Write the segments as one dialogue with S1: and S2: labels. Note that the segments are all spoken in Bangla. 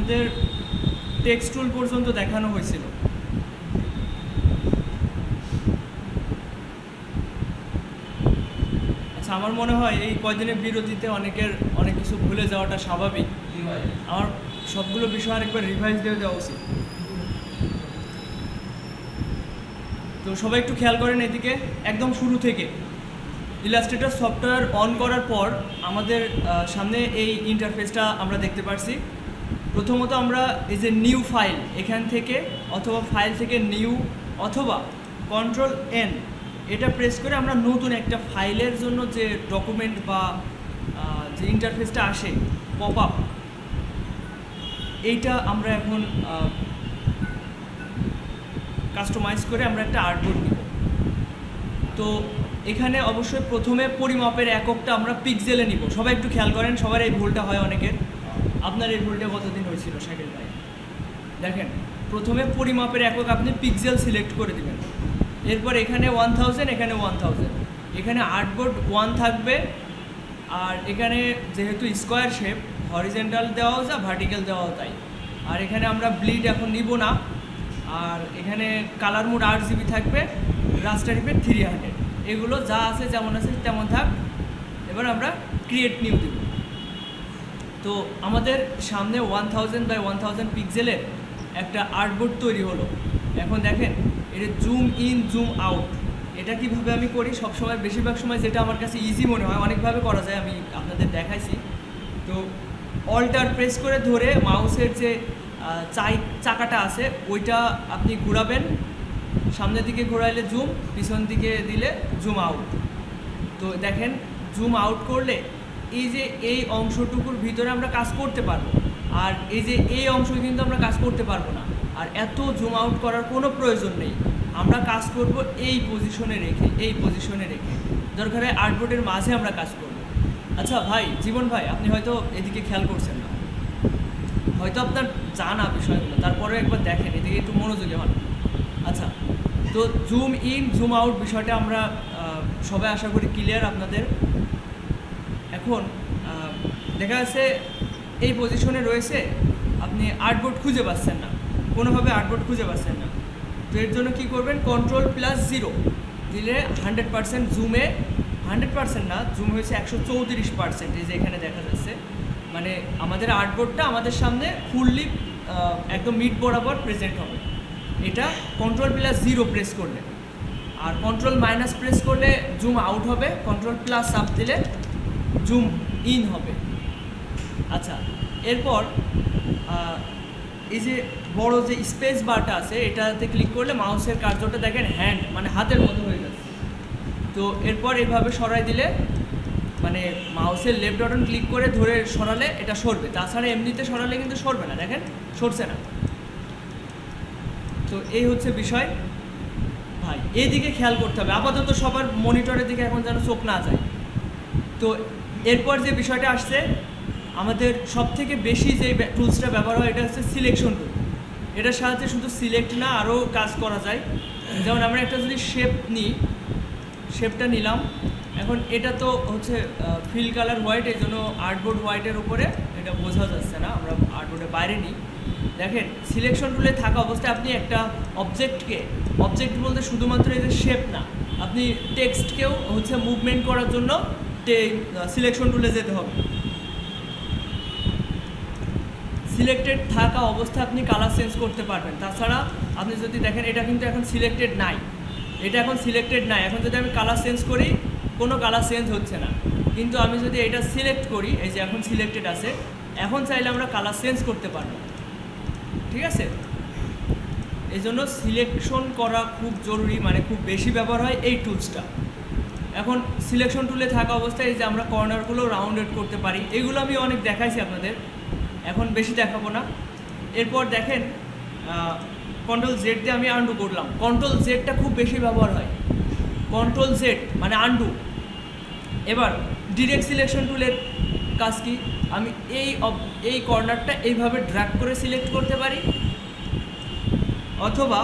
S1: আমাদের টেক্সট টুল পর্যন্ত দেখানো হয়েছিল। আচ্ছা, আমার মনে হয় এই কয়দিনের বিরতিতে অনেকের অনেক কিছু ভুলে যাওয়াটা স্বাভাবিক। আমার সবগুলো বিষয় আরেকবার রিভাইজ দিয়ে দেওয়া উচিত। তো সবাই একটু খেয়াল করেন এদিকে, একদম শুরু থেকে ইলাস্ট্রেটর সফটওয়্যার অন করার পর আমাদের সামনে এই ইন্টারফেসটা আমরা দেখতে পারছি। প্রথমত আমরা এই যে নিউ ফাইল, এখান থেকে অথবা ফাইল থেকে নিউ অথবা কন্ট্রোল এন এটা প্রেস করে আমরা নতুন একটা ফাইলের জন্য যে ডকুমেন্ট বা যে ইন্টারফেসটা আসে পপ আপ, এইটা আমরা এখন কাস্টমাইজ করে আমরা একটা আর্টবোর্ড নিব। তো এখানে অবশ্যই প্রথমে পরিমাপের এককটা আমরা পিক্সেলে নিব। সবাই একটু খেয়াল করেন, সবার এই ভুলটা হয় অনেকের। আপনার এই ভুলটা কতদিন হয়েছিল শাকিল ভাই? দেখেন, প্রথমে পরিমাপের একক আপনি পিক্সেল সিলেক্ট করে দিবেন। এরপর এখানে 1000, এখানে 1000, এখানে আর্টবোর্ড 1 থাকবে। আর এখানে যেহেতু স্কোয়ার শেপ, হরিজেন্টাল দেওয়াও যা ভার্টিক্যাল দেওয়াও তাই। আর এখানে আমরা ব্লিড এখন নিব না। আর এখানে কালার মোড 8 GB থাকবে, রাস্টার ইফেক্ট 300। এগুলো যা আছে যেমন আছে তেমন থাক। এবার আমরা ক্রিয়েট নিউ দিব। তো আমাদের সামনে 1000 বাই 1000 পিক্সেলের একটা আর্টবোর্ড তৈরি হলো। এখন দেখেন, এটা জুম ইন জুম আউট এটা কীভাবে আমি করি সবসময়, বেশিরভাগ সময় যেটা আমার কাছে ইজি মনে হয়, অনেকভাবে করা যায়, আমি আপনাদের দেখাইছি। তো অল্টার প্রেস করে ধরে মাউসের যে চাকাটা আছে ওইটা আপনি ঘোরাবেন। সামনের দিকে ঘোরাইলে জুম, পিছন দিকে দিলে জুম আউট। তো দেখেন, জুম আউট করলে এই যে এই অংশটুকুর ভিতরে আমরা কাজ করতে পারবো, আর এই যে এই অংশ কিন্তু আমরা কাজ করতে পারবো না। আর এত জুম আউট করার কোনো প্রয়োজন নেই, আমরা কাজ করব এই পজিশনে রেখে, এই পজিশনে রেখে, দরকার হয় আর্টবোর্ডের মাঝে আমরা কাজ করব। আচ্ছা ভাই, জীবন ভাই, আপনি হয়তো এদিকে খেয়াল করছেন না, হয়তো আপনার জানা বিষয়গুলো, তারপরে একবার দেখেন, এদিকে একটু মনোযোগী হন। আচ্ছা, তো জুম ইন জুম আউট বিষয়টা আমরা সবাই আশা করি ক্লিয়ার আপনাদের। এখন দেখা যাচ্ছে এই পজিশনে রয়েছে, আপনি আর্টবোর্ড খুঁজে পাচ্ছেন না, কোনোভাবে আর্টবোর্ড খুঁজে পাচ্ছেন না। তো এর জন্য কী করবেন, Ctrl+0 দিলে 100% জুমে, 100% না, জুম হয়েছে 134%, এই যে এখানে দেখা যাচ্ছে। মানে আমাদের আর্টবোর্ডটা আমাদের সামনে ফুললি একদম মিড বরাবর প্রেজেন্ট হবে। এটা Ctrl+0 প্রেস করলে, আর Ctrl- প্রেস করলে জুম আউট হবে, Ctrl+আপ দিলে জুম ইন হবে। আচ্ছা, এরপর এই যে বড় যে স্পেস বারটা আছে এটাতে ক্লিক করলে মাউসের কার্যটা দেখেন হ্যান্ড, মানে হাতের মতো হয়ে যাচ্ছে। তো এরপর এইভাবে সরাই দিলে, মানে মাউসের লেফট বাটন ক্লিক করে ধরে সরালে এটা সরবে, তাছাড়া এমনিতে সরালে কিন্তু সরবে না। দেখেন, সরছে না। তো এই হচ্ছে বিষয় ভাই, এইদিকে খেয়াল করতে হবে। আপাতত সবার মনিটরের দিকে এখন যেন চোখ না যায়। তো এরপর যে বিষয়টা আসছে, আমাদের সবথেকে বেশি যে টুলসটা ব্যবহার হয় এটা হচ্ছে সিলেকশন টুল। এটার সাহায্যে শুধু সিলেক্ট না, আরও কাজ করা যায়। যেমন আমরা একটা যদি শেপ নিই, শেপটা নিলাম, এখন এটা তো হচ্ছে ফিল কালার হোয়াইট, এই জন্য আর্টবোর্ড হোয়াইটের উপরে এটা বোঝা যাচ্ছে না, আমরা আর্টবোর্ডের বাইরে নিই। দেখেন, সিলেকশন টুলে থাকা অবস্থায় আপনি একটা অবজেক্টকে, অবজেক্ট বলতে শুধুমাত্র এই যে শেপ না, আপনি টেক্সটকেও হচ্ছে মুভমেন্ট করার জন্য সিলেকশন টুলে যেতে হবে। সিলেক্টেড থাকা অবস্থায় আপনি কালার চেঞ্জ করতে পারবেন। তাছাড়া আপনি যদি দেখেন, এটা কিন্তু এখন সিলেক্টেড নাই, এটা এখন সিলেক্টেড নাই। এখন যদি আমি কালার চেঞ্জ করি, কোনো কালার চেঞ্জ হচ্ছে না। কিন্তু আমি যদি এটা সিলেক্ট করি, এই যে এখন সিলেক্টেড আছে, এখন চাইলে আমরা কালার চেঞ্জ করতে পারবো। ঠিক আছে, এই জন্য সিলেকশন করা খুব জরুরি, মানে খুব বেশি ব্যবহার হয় এই টুলসটা। এখন সিলেকশন টুলে থাকা অবস্থায় এই যে আমরা কর্নারগুলো রাউন্ডেড করতে পারি, এগুলো আমি অনেক দেখাইছি আপনাদের, এখন বেশি দেখাবো না। এরপর দেখেন, Ctrl+Z দিয়ে আমি আন্ডু করলাম। Ctrl+Zটা খুব বেশি ব্যবহার হয়, Ctrl+Z মানে আন্ডু। এবার ডিরেক্ট সিলেকশন টুলের কাজ কি, আমি এই কর্নারটা এইভাবে ড্র্যাগ করে সিলেক্ট করতে পারি, অথবা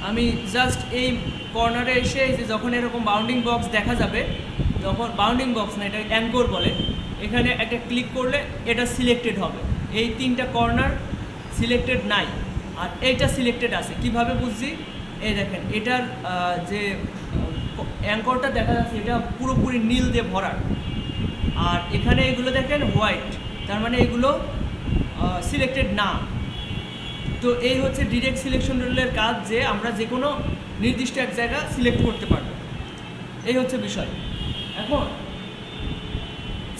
S1: আমি জাস্ট এই কর্নারে এসে এই যে যখন এরকম বাউন্ডিং বক্স দেখা যাবে, তখন বাউন্ডিং বক্স না, এটা অ্যাঙ্কর বলে, এখানে একটা ক্লিক করলে এটা সিলেক্টেড হবে। এই তিনটা কর্নার সিলেক্টেড নাই আর এইটা সিলেক্টেড আছে। কিভাবে বুঝছি? এই দেখেন এটার যে অ্যাঙ্করটা দেখা যাচ্ছে এটা পুরোপুরি নীল দিয়ে ভরাট, আর এখানে এগুলো দেখেন হোয়াইট, তার মানে এগুলো সিলেক্টেড না। তো এই হচ্ছে ডিরেক্ট সিলেকশন রুলের কাজ, যে আমরা যে কোনো নির্দিষ্ট এক জায়গা সিলেক্ট করতে পারবো। এই হচ্ছে বিষয়। এখন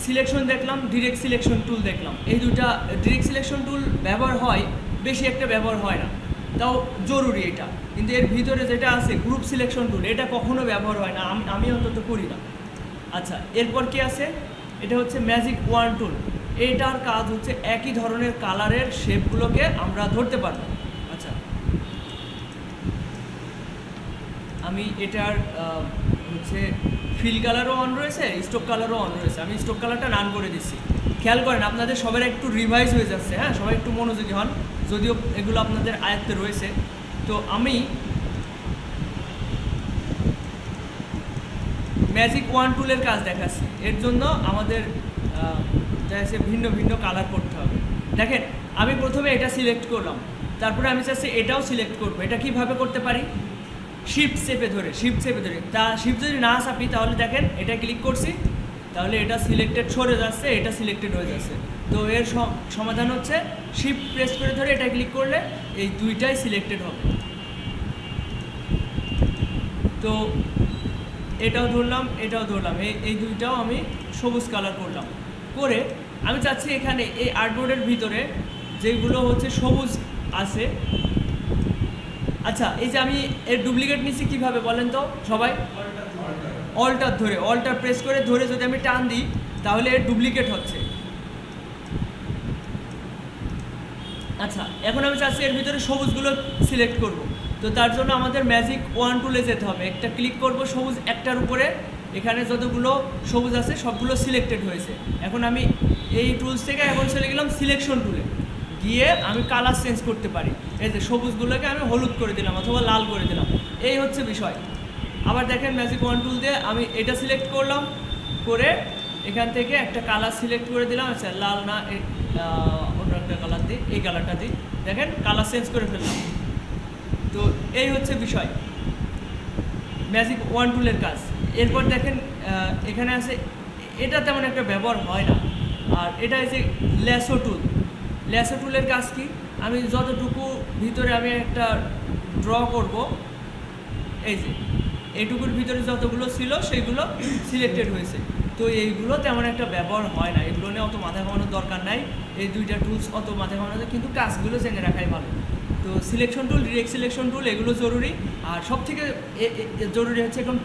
S1: সিলেকশন দেখলাম, ডিরেক্ট সিলেকশন টুল দেখলাম। এই দুটা ডিরেক্ট সিলেকশন টুল ব্যবহার হয়, বেশি একটা ব্যবহার হয় না, তাও জরুরি এটা। কিন্তু এর ভিতরে যেটা আছে গ্রুপ সিলেকশন টুল, এটা কখনো ব্যবহার হয় না, আমি অন্তত করি না। আচ্ছা, এরপর কি আছে? এটা হচ্ছে ম্যাজিক ওয়ান টুল। এটার কাজ হচ্ছে একই ধরনের কালারের শেপগুলোকে আমরা ধরতে পারবো। আচ্ছা, আমি এটার হচ্ছে ফিল কালারও অন রয়েছে, স্টোক কালারও অন রয়েছে। আমি স্টোক কালারটা রান করে দিচ্ছি। খেয়াল করেন আপনাদের সবার একটু রিভাইজ হয়ে যাচ্ছে, হ্যাঁ, সবাই একটু মনোযোগী হন, যদিও এগুলো আপনাদের আয়ত্তে রয়েছে। তো আমি ম্যাজিক ওয়ান টুলের কাজ দেখাচ্ছি। এর জন্য আমাদের দেখা ভিন্ন ভিন্ন কালার করতে হবে। দেখেন, আমি প্রথমে এটা সিলেক্ট করলাম, তারপরে আমি চাচ্ছি এটাও সিলেক্ট করবো। এটা কিভাবে করতে পারি? শিফট চেপে ধরে, তা শিফট যদি না চাপি তাহলে দেখেন এটা ক্লিক করছি, তাহলে এটা সিলেক্টেড সরে যাচ্ছে, এটা সিলেক্টেড হয়ে যাচ্ছে। তো এর সমাধান হচ্ছে শিফট প্রেস করে ধরে এটা ক্লিক করলে এই দুইটাই সিলেক্টেড হবে। তো এটাও ধরলাম, এটাও ধরলাম, এই দুইটাও আমি সবুজ কালার করলাম। করে আমি চাচ্ছি এখানে এই আর্টবোর্ডের ভিতরে যেগুলো হচ্ছে সবুজ আছে। আচ্ছা, এই যে আমি এর ডুপ্লিকেট নিচ্ছি কীভাবে বলেন তো সবাই? অল্টার প্রেস করে ধরে যদি আমি টান দিই তাহলে এর ডুপ্লিকেট হচ্ছে। আচ্ছা, এখন আমি চাচ্ছি এর ভিতরে সবুজগুলো সিলেক্ট করব। তো তার জন্য আমাদের ম্যাজিক ওয়ান টুলে যেতে হবে। একটা ক্লিক করব সবুজ একটার উপরে, এখানে যতগুলো সবুজ আছে সবগুলো সিলেক্টেড হয়েছে। এখন আমি এই টুলস থেকে এখন চলে গেলাম সিলেকশন টুলে, গিয়ে আমি কালার চেঞ্জ করতে পারি। এই যে সবুজগুলোকে আমি হলুদ করে দিলাম অথবা লাল করে দিলাম, এই হচ্ছে বিষয়। আবার দেখেন ম্যাজিক ওয়ান টুল দিয়ে আমি এটা সিলেক্ট করলাম, করে এখান থেকে একটা কালার সিলেক্ট করে দিলাম। আচ্ছা, লাল না, অন্য একটা কালার দিই, এই কালারটা দিই। দেখেন কালার চেঞ্জ করে ফেললাম। তো এই হচ্ছে বিষয় ম্যাজিক ওয়ান টুলের কাজ। এরপর দেখেন এখানে আছে, এটা তেমন একটা ব্যবহার হয় না। আর এটা যে ল্যাসো টুলের কাজ কি? আমি যতটুকু ভিতরে আমি একটা ড্র করব, এই যে এইটুকুর ভিতরে যতগুলো ছিল সেগুলো সিলেক্টেড হয়েছে। তো এইগুলো তেমন একটা ব্যবহার হয় না, এগুলো নিয়ে অত মাথা ঘামানোর দরকার নাই। এই দুইটা টুলস অত মাথা ঘামানো, কিন্তু কাজগুলো জেনে রাখাই ভালো। তো selection tool, direct selection tool এগুলো জরুরি। আর সবথেকে জরুরি হচ্ছে এখন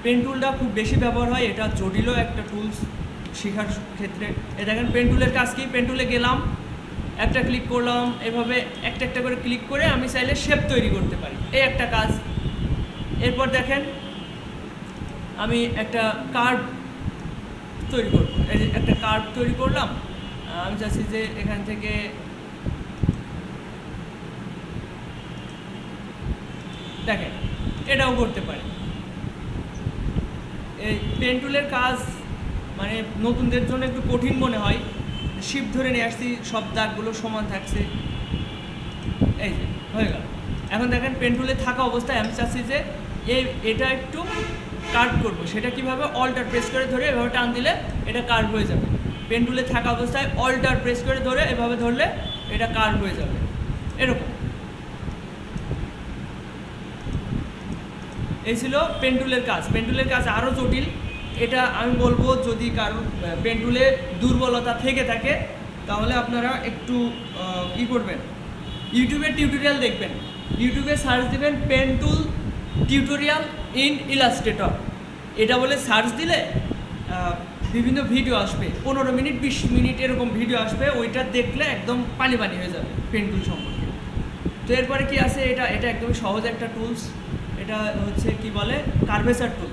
S1: পেন টুলটা খুব বেশি ব্যবহার হয়, এটা জটিলও একটা টুলস শেখার ক্ষেত্রে। এ দেখেন পেন টুলের কাজ কি? পেন টুলে গেলাম, একটা ক্লিক করলাম, এভাবে একটা একটা করে ক্লিক করে আমি চাইলে শেপ তৈরি করতে পারি, এই একটা কাজ। এরপর দেখেন আমি একটা কার্ভ তৈরি করব, একটা কার্ভ তৈরি করলাম। আমি চাচ্ছি যে এখান থেকে দেখেন এটাও করতে পারি। এই পেন টুলের কাজ মানে নতুনদের জন্য একটু কঠিন মনে হয়। শিফট ধরে নিয়ে আসছি, সব দাগগুলো সমান থাকছে, এই যে হয়ে গেল। এখন দেখেন পেন টুলে থাকা অবস্থায় আমি চাচ্ছি যে এটা একটু কার্ভ করব। সেটা কিভাবে? অল্টার প্রেস করে ধরে এভাবে টান দিলে এটা কার্ভ হয়ে যাবে। পেন টুলে থাকা অবস্থায় অল্টার প্রেস করে ধরে এভাবে ধরলে এটা কার্ভ হয়ে যাবে, এরকম। এই ছিল পেন টুলের কাজ। পেন টুলের কাজ আরও জটিল। এটা আমি বলবো যদি কারোর পেন টুলে দুর্বলতা থেকে থাকে তাহলে আপনারা একটু কী করবেন, ইউটিউবের টিউটোরিয়াল দেখবেন। ইউটিউবে সার্চ দেবেন pen tool tutorial in illustrator, এটা বলে সার্চ দিলে বিভিন্ন ভিডিও আসবে, 15 মিনিট 20 মিনিট এরকম ভিডিও আসবে। ওইটা দেখলে একদম পানি হয়ে যাবে পেন টুল সম্পর্কে। তো এরপরে কি আছে? এটা একদম সহজ একটা টুলস। এটা হচ্ছে কি বলে, কার্ভেচার টুল।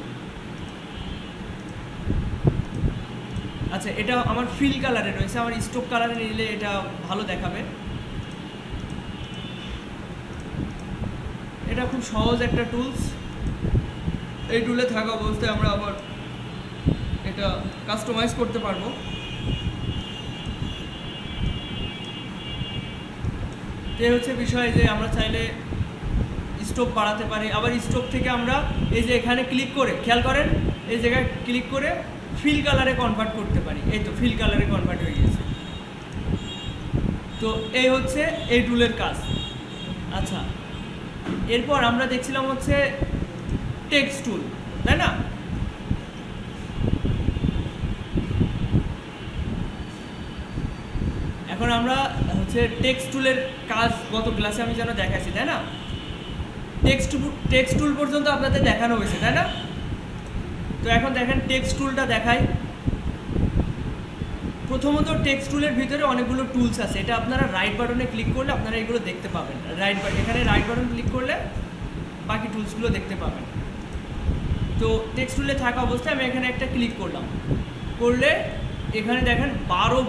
S1: আচ্ছা, এটা আমার ফিল কালারে রয়েছে, আমার স্টোক কালারে নিলে এটা ভালো দেখাবে। এটা খুব সহজ একটা টুলস। এই টুলে থাকা অবস্থায় আমরা আবার এটা কাস্টমাইজ করতে পারবো। তো এই হচ্ছে বিষয় যে আমরা চাইলে স্টোভ বাড়াতে পারি, আবার স্টোভ থেকে আমরা এই যে এখানে ক্লিক করে, খেয়াল করেন এই জায়গায় ক্লিক করে ফিল কালারে কনভার্ট করতে পারি। এই তো ফিল কালারে কনভার্ট হয়ে গেছে। তো এই হচ্ছে এই টুলের কাজ। আচ্ছা, এরপর আমরা দেখছিলাম হচ্ছে টেক্সট টুল, তাই না? এখন আমরা হচ্ছে টেক্সট টুলের কাজ গত ক্লাসে আমি যেন দেখাচ্ছি, তাই না? টেক্সট টুল পর্যন্ত আপনাদের দেখানো হয়েছে, তাই না? তো এখন দেখেন টেক্সট টুলটা দেখাই। প্রথমত টেক্সট টুলের ভিতরে অনেকগুলো টুলস আছে, এটা আপনারা রাইট বাটনে ক্লিক করলে আপনারা এগুলো দেখতে পাবেন। এখানে রাইট বাটন ক্লিক করলে বাকি টুলসগুলো দেখতে পাবেন। তো টেক্সট টুলে থাকা অবস্থায় আমি এখানে একটা ক্লিক করলাম, করলে এখানে দেখেন 12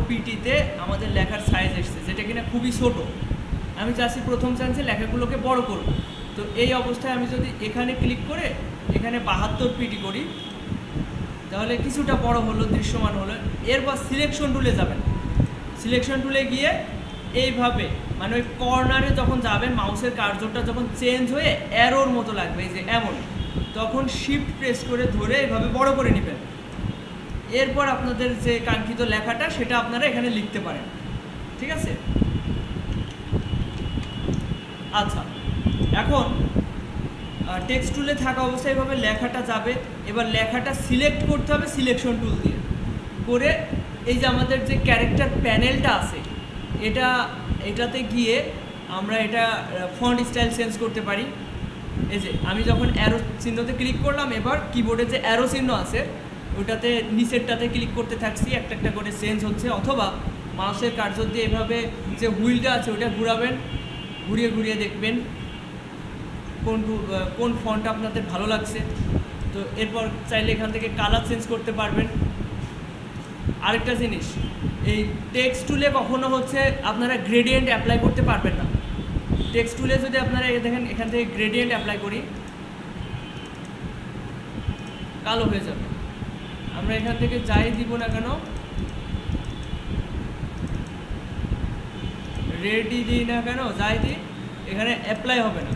S1: পিটিতে আমাদের লেখার সাইজ এসছে, যেটা কিনা খুবই ছোট। আমি চাচ্ছি প্রথম চান্সে লেখাগুলোকে বড় করব। তো এই অবস্থায় আমি যদি এখানে ক্লিক করে এখানে 72 পিটি করি, তাহলে কিছুটা বড় হলো, দৃশ্যমান হলো। এরপর সিলেকশন টুলে যাবেন। সিলেকশন টুলে গিয়ে এইভাবে মানে ওই কর্নারে যখন যাবেন, মাউসের কার্সরটা যখন চেঞ্জ হয়ে অ্যারোর মতো লাগবে, এই যে এমন, তখন শিফট প্রেস করে ধরে এইভাবে বড় করে নেবেন। এরপর আপনাদের যে কাঙ্ক্ষিত লেখাটা সেটা আপনারা এখানে লিখতে পারেন, ঠিক আছে? আচ্ছা, এখন টেক্সট টুলে থাকা অবস্থায় এভাবে লেখাটা যাবে। এবার লেখাটা সিলেক্ট করতে হবে সিলেকশন টুল দিয়ে, করে এই যে আমাদের যে ক্যারেক্টার প্যানেলটা আছে এটাতে গিয়ে আমরা এটা ফন্ট স্টাইল চেঞ্জ করতে পারি। এই যে আমি যখন অ্যারো চিহ্নতে ক্লিক করলাম, এবার কিবোর্ডে যে অ্যারো চিহ্ন আছে ওটাতে নিচেরটাতে ক্লিক করতে থাকছি, একটা একটা করে চেঞ্জ হচ্ছে। অথবা মাউসের কার্সর দিয়ে এভাবে যে হুইলটা আছে ওটা ঘুরাবেন, ঘুরিয়ে ঘুরিয়ে দেখবেন কোন ফন্ট আপনাদের ভালো লাগছে। তো এরপর চাইলে এখান থেকে কালার চেঞ্জ করতে পারবেন। আরেকটা জিনিস, এই টেক্সট টুলে কখনো হচ্ছে আপনারা গ্রেডিয়েন্ট অ্যাপ্লাই করতে পারবেন না। টেক্সট টুলে যদি আপনারা দেখেন এখান থেকে গ্রেডিয়েন্ট অ্যাপ্লাই করি, কালো হয়ে যাবে। আমরা এখান থেকে যাই দিব না কেন, রেডি দিই না কেন, যাই দিই, এখানে অ্যাপ্লাই হবে না।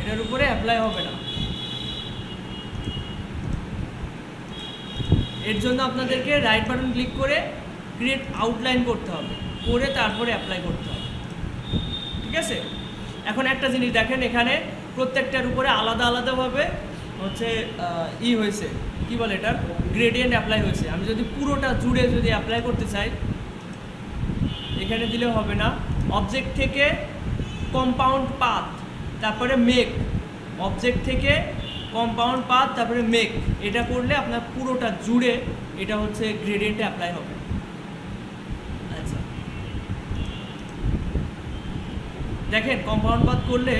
S1: এটার উপরে অ্যাপ্লাই হবে না। এর জন্য আপনাদেরকে রাইট বাটন ক্লিক করে ক্রিয়েট আউটলাইন করতে হবে, করে তারপরে অ্যাপ্লাই করতে হবে, ঠিক আছে? এখন একটা জিনিস দেখেন, এখানে প্রত্যেকটার উপরে আলাদা আলাদাভাবে হচ্ছে হয়েছে, কি বলে এটার, গ্রেডিয়েন্ট অ্যাপ্লাই হয়েছে। আমি যদি পুরোটা জুড়ে যদি অ্যাপ্লাই করতে চাই, এখানে দিলে হবে না। অবজেক্ট থেকে কম্পাউন্ড পাথ, তারপরে মেক, অবজেক্ট থেকে কম্পাউন্ড পাথ, তারপরে মেক, এটা করলে আপনার পুরোটা জুড়ে এটা হচ্ছে গ্রেডিয়েন্টে অ্যাপ্লাই হবে। আচ্ছা, দেখেন কম্পাউন্ড পাথ করলে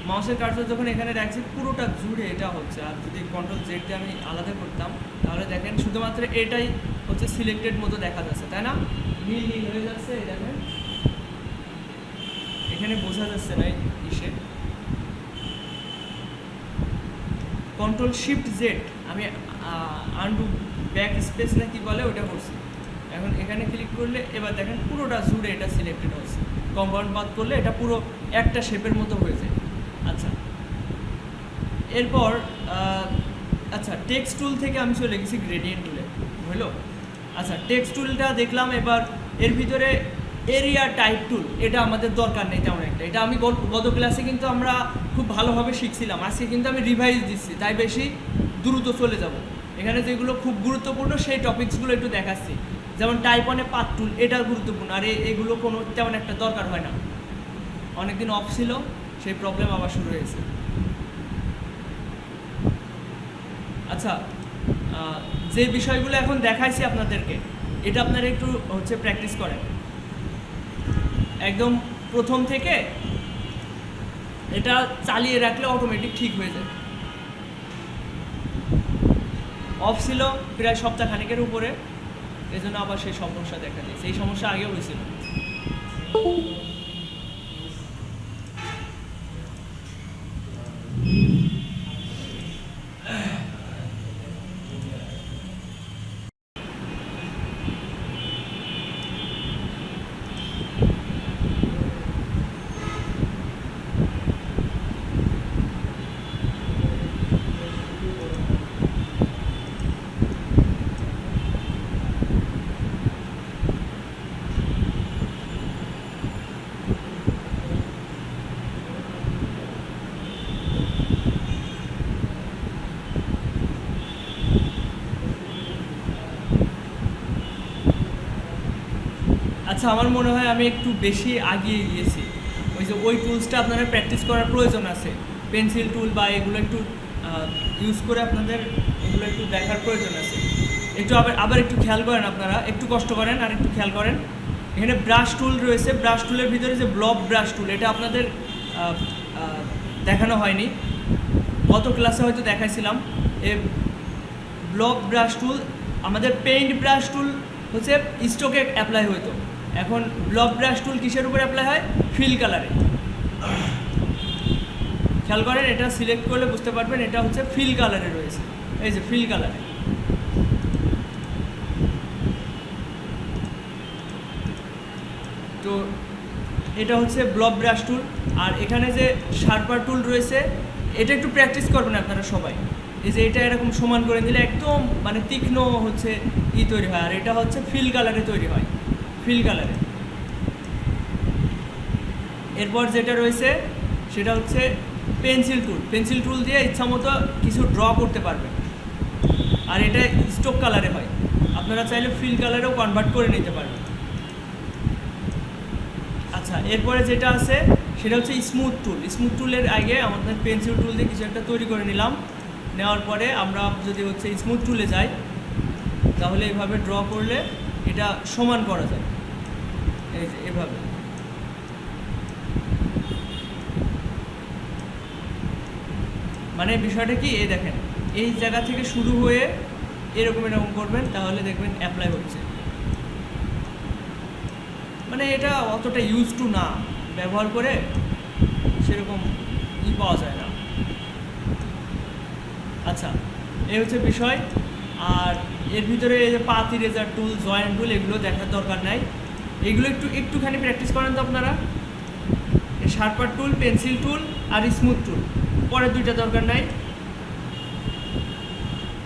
S1: মাউসের কার্সর যখন এখানে রাখছি পুরোটা জুড়ে এটা হচ্ছে। আর যদি কন্ট্রোল জেড দিয়ে আমি আলাদা করতাম, তাহলে দেখেন শুধুমাত্র এটাই হচ্ছে সিলেক্টেড মতো দেখা যাচ্ছে, তাই না? নীল নীল হয়ে যাচ্ছে, দেখেন এখানে বোঝা যাচ্ছে না ইসে। কন্ট্রোল শিফট জেড আমি আনডু ব্যাক স্পেস না কি বলে ওটা করছি। এখন এখানে ক্লিক করলে এবার দেখেন পুরোটা জুড়ে এটা সিলেক্টেড হচ্ছে। কম্পাউন্ড পাথ করলে এটা পুরো একটা শেপের মতো হয়ে যায়। আচ্ছা, এরপর আচ্ছা টেক্সট টুল থেকে আমি চলে গেছি গ্রেডিয়েন্ট টুলে, হলো? আচ্ছা, টেক্সট টুলটা দেখলাম। এবার এর ভিতরে এরিয়া টাইপ টুল, এটা আমাদের দরকার নেই তেমন একটা। এটা আমি গত ক্লাসে কিন্তু আমরা খুব ভালোভাবে শিখছিলাম, আজকে কিন্তু আমি রিভাইজ দিচ্ছি, তাই বেশি দ্রুত চলে যাব। এখানে যেগুলো খুব গুরুত্বপূর্ণ সেই টপিকসগুলো একটু দেখাচ্ছি। যেমন টাইপ অনে পাথ টুল, এটা গুরুত্বপূর্ণ, আর এগুলো কোনো তেমন একটা দরকার হয় না। অনেকদিন অফ ছিল, সেই প্রবলেম আবার শুরু হয়েছে। আচ্ছা, যে বিষয়গুলো এখন দেখাইছি আপনাদেরকে, এটা আপনারা একটু হচ্ছে প্র্যাকটিস করেন একদম প্রথম থেকে। এটা চালিয়ে রাখলে অটোমেটিক ঠিক হয়ে যায়। অফ ছিল প্রায় সপ্তাহখানেকের উপরে, এজন্য আবার সেই সমস্যা দেখা দিয়েছে। এই সমস্যা আগেও হয়েছিল। আচ্ছা, আমার মনে হয় আমি একটু বেশি আগিয়ে গিয়েছি। ওই টুলসটা আপনারা প্র্যাকটিস করার প্রয়োজন আছে। পেন্সিল টুল বা এগুলো একটু ইউজ করে আপনাদের এগুলো একটু দেখার প্রয়োজন আছে। একটু আবার একটু খেয়াল করেন, আপনারা একটু কষ্ট করেন আর একটু খেয়াল করেন। এখানে ব্রাশ টুল রয়েছে, ব্রাশ টুলের ভিতরে যে ব্লব ব্রাশ টুল, এটা আপনাদের দেখানো হয়নি, গত ক্লাসে হয়তো দেখাইছিলাম। এ ব্লব ব্রাশ টুল, আমাদের পেইন্ট ব্রাশ টুল হচ্ছে স্ট্রোকে অ্যাপ্লাই হতো, এখন ব্লব ব্রাশ টুল কিসের উপর অ্যাপ্লাই হয়? ফিল কালারে। খেয়াল করেন, এটা সিলেক্ট করলে বুঝতে পারবেন এটা হচ্ছে ফিল কালারে রয়েছে, এই যে ফিল কালারে। তো এটা হচ্ছে ব্লব ব্রাশ টুল। আর এখানে যে শার্পার টুল রয়েছে, এটা একটু প্র্যাকটিস করবেন আপনারা সবাই। এই যে এটা এরকম সমান করে দিলে একদম মানে তীক্ষ্ণ হচ্ছে তৈরি হয়, আর এটা হচ্ছে ফিল কালারে তৈরি হয়, ফিল কালারে। এরপর যেটা রয়েছে সেটা হচ্ছে পেন্সিল টুল। পেন্সিল টুল দিয়ে ইচ্ছামতো কিছু ড্র করতে পারবেন, আর এটা স্ট্রোক কালারে হয়, আপনারা চাইলে ফিল কালারেও কনভার্ট করে নিতে পারবেন। আচ্ছা, এরপরে যেটা আছে সেটা হচ্ছে স্মুথ টুল। স্মুথ টুলের আগে আমাদের পেন্সিল টুল দিয়ে কিছু একটা তৈরি করে নিলাম, নেওয়ার পরে আমরা যদি হচ্ছে স্মুথ টুলে যাই তাহলে এভাবে ড্র করলে এটা সমান করা যায়, এই যে এভাবে। মানে বিষয়টা কি, এই দেখেন এই জায়গা থেকে শুরু হয়ে এরকম এরকম করবেন, তাহলে দেখবেন অ্যাপ্লাই হচ্ছে। মানে এটা অতটা ইউজ টু না, ব্যবহার করে সেরকম পাওয়া যায় না। আচ্ছা, এই হচ্ছে বিষয়। আর এর ভিতরে এই যে পাত ইরেজার টুল, জয়েন্ট টুল, এগুলো দেখার দরকার নাই, এগুলো একটুখানি প্র্যাকটিস করেন তো আপনারা। শার্পার টুল, পেন্সিল টুল আর স্মুথ টুল, পরের দুইটা দরকার নাই।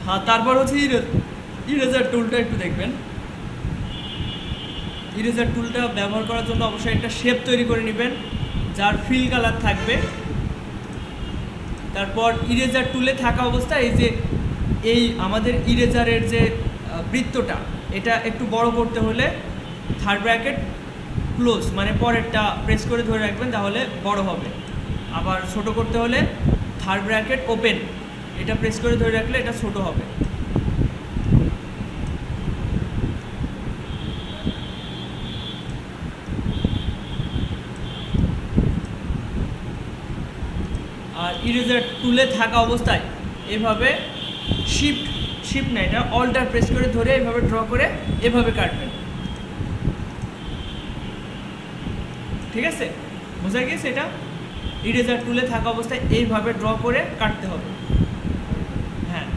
S1: হ্যাঁ, তারপর হচ্ছে ইরেজার টুলটা একটু দেখবেন। ইরেজার টুলটা ব্যবহার করার জন্য অবশ্যই একটা শেপ তৈরি করে নেবেন যার ফিল কালার থাকবে। তারপর ইরেজার টুলে থাকা অবস্থায় এই আমাদের ইরেজারের যে বৃত্তটা, এটা একটু বড় করতে হলে থার্ড ব্র্যাকেট ক্লোজ মানে পরেরটা প্রেস করে ধরে রাখবেন, তাহলে বড় হবে। আবার ছোট করতে হলে থার্ড ব্র্যাকেট ওপেন, এটা প্রেস করে ধরে রাখলে এটা ছোট হবে। আর ইরেজার টুলে থাকা অবস্থায় এভাবে শিফট না, এটা অল্টার প্রেস করে ধরে এভাবে ড্র করে এভাবে কাটবেন। ঠিক আছে, বোঝা গিয়েছে? এটা ইরেজার টুলে থাকা অবস্থায় এইভাবে ড্র করে কাটতে হবে। হ্যাঁ,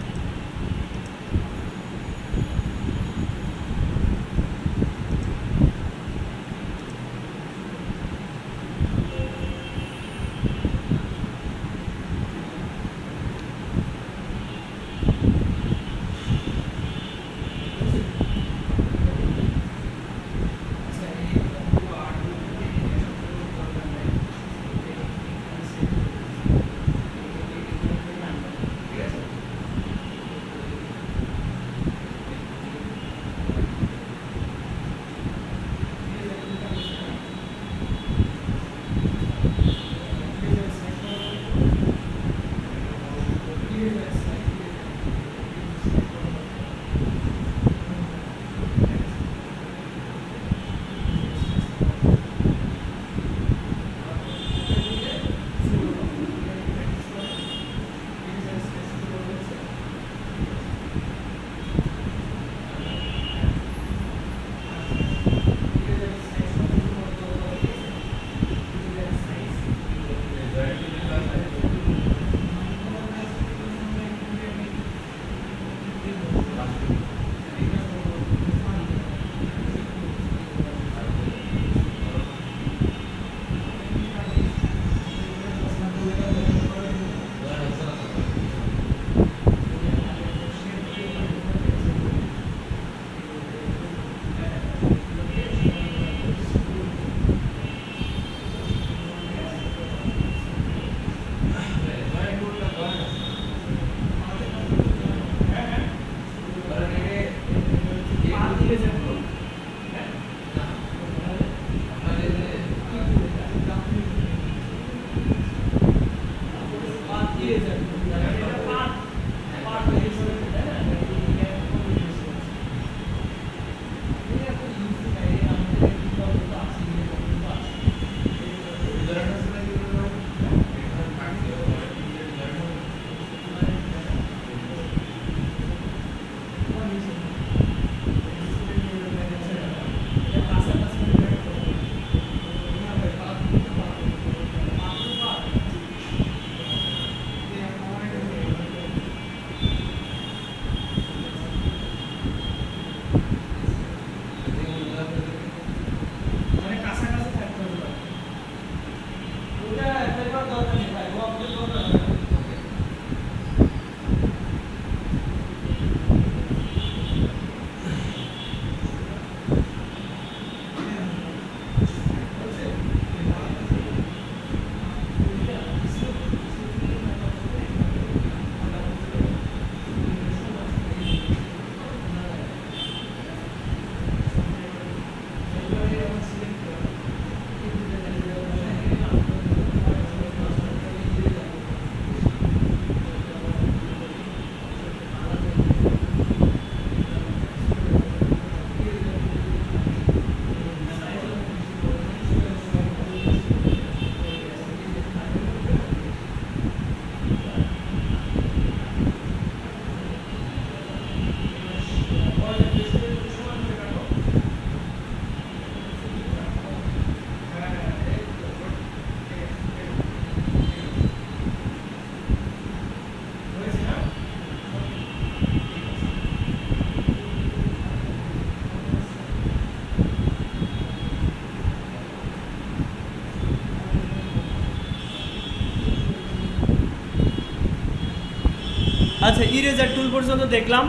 S1: আচ্ছা, ইরেজার টুল পর্যন্ত দেখলাম।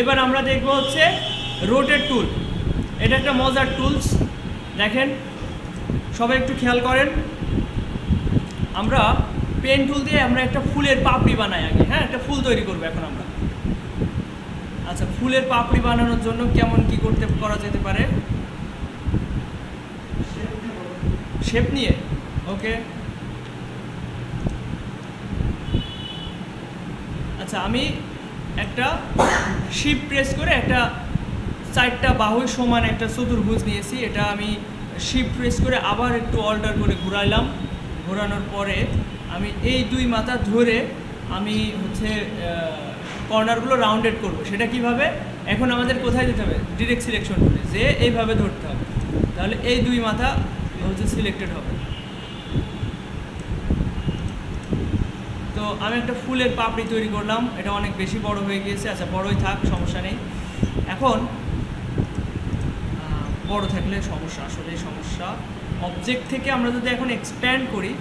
S1: এবার আমরা দেখব হচ্ছে রোটেট টুল। এটা একটা মজার টুলস, দেখেন সবাই একটু খেয়াল করেন। আমরা পেন টুল দিয়ে আমরা একটা ফুলের পাপড়ি বানাই আগে, হ্যাঁ, একটা ফুল তৈরি করবো এখন আমরা। আচ্ছা, ফুলের পাপড়ি বানানোর জন্য কেমন কি করা যেতে পারে? শেপ নিয়ে, ওকে। আচ্ছা, আমি একটা শিপ প্রেস করে একটা 4টা বাহুর সমান একটা চতুর্ভুজ নিয়েছি। এটা আমি শিপ প্রেস করে আবার একটু অল্টার করে ঘুরাইলাম। ঘোরানোর পরে আমি এই 2 মাথা ধরে আমি হচ্ছে কর্নারগুলো রাউন্ডেড করব। সেটা কিভাবে? এখন আমাদের কোথায় যেতে হবে? ডিরেক্ট সিলেকশন করে যে এইভাবে ধরতে হবে, তাহলে এই 2 মাথা হচ্ছে সিলেক্টেড হবে। তো আমি একটা ফুলের পাপড়ি তৈরি করলাম। এটা অনেক বেশি বড় হয়ে গিয়েছে। আচ্ছা, বড়ই থাক, সমস্যা নেই। এখন বড় থাকলে সমস্যা, আসলে সমস্যা। অবজেক্ট থেকে আমরা যদি এখন এক্সপ্যান্ড করি,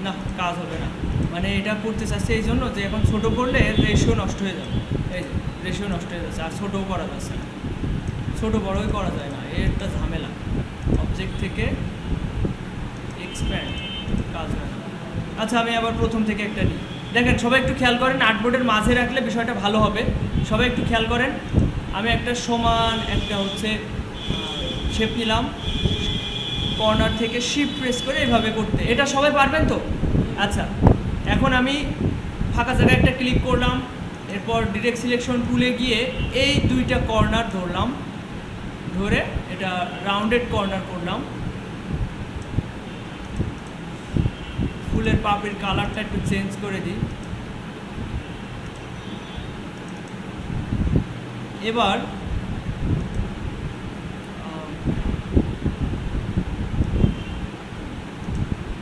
S1: না, কাজ হবে না। মানে এটা করতে চাচ্ছে এই জন্য যে এখন ছোটো করলে রেশিও নষ্ট হয়ে যাবে। এই যে রেশিও নষ্ট হয়ে যাচ্ছে, আর ছোটোও করা যাচ্ছে না, ছোটো বড়ই করা যায় না, এটা ঝামেলা। অবজেক্ট থেকে এক্সপ্যান্ড, কাজ হয় না। আচ্ছা, আমি আবার প্রথম থেকে একটা নিই। দেখেন সবাই একটু খেয়াল করেন, আর্টবোর্ডের মাঝে রাখলে বিষয়টা ভালো হবে। সবাই একটু খেয়াল করেন। আমি একটা সমান একটা হচ্ছে শেপ নিলাম, কর্নার থেকে শিপ প্রেস করে এইভাবে করতে। এটা সবাই পারবেন তো? আচ্ছা, এখন আমি ফাঁকা জায়গায় একটা ক্লিক করলাম, এরপর ডিরেক্ট সিলেকশন টুলে গিয়ে এই 2টা কর্নার ধরলাম, ধরে এটা রাউন্ডেড কর্নার করলাম। ফুলের পাপড়ির কালারটা একটু চেঞ্জ করে দিই। এবার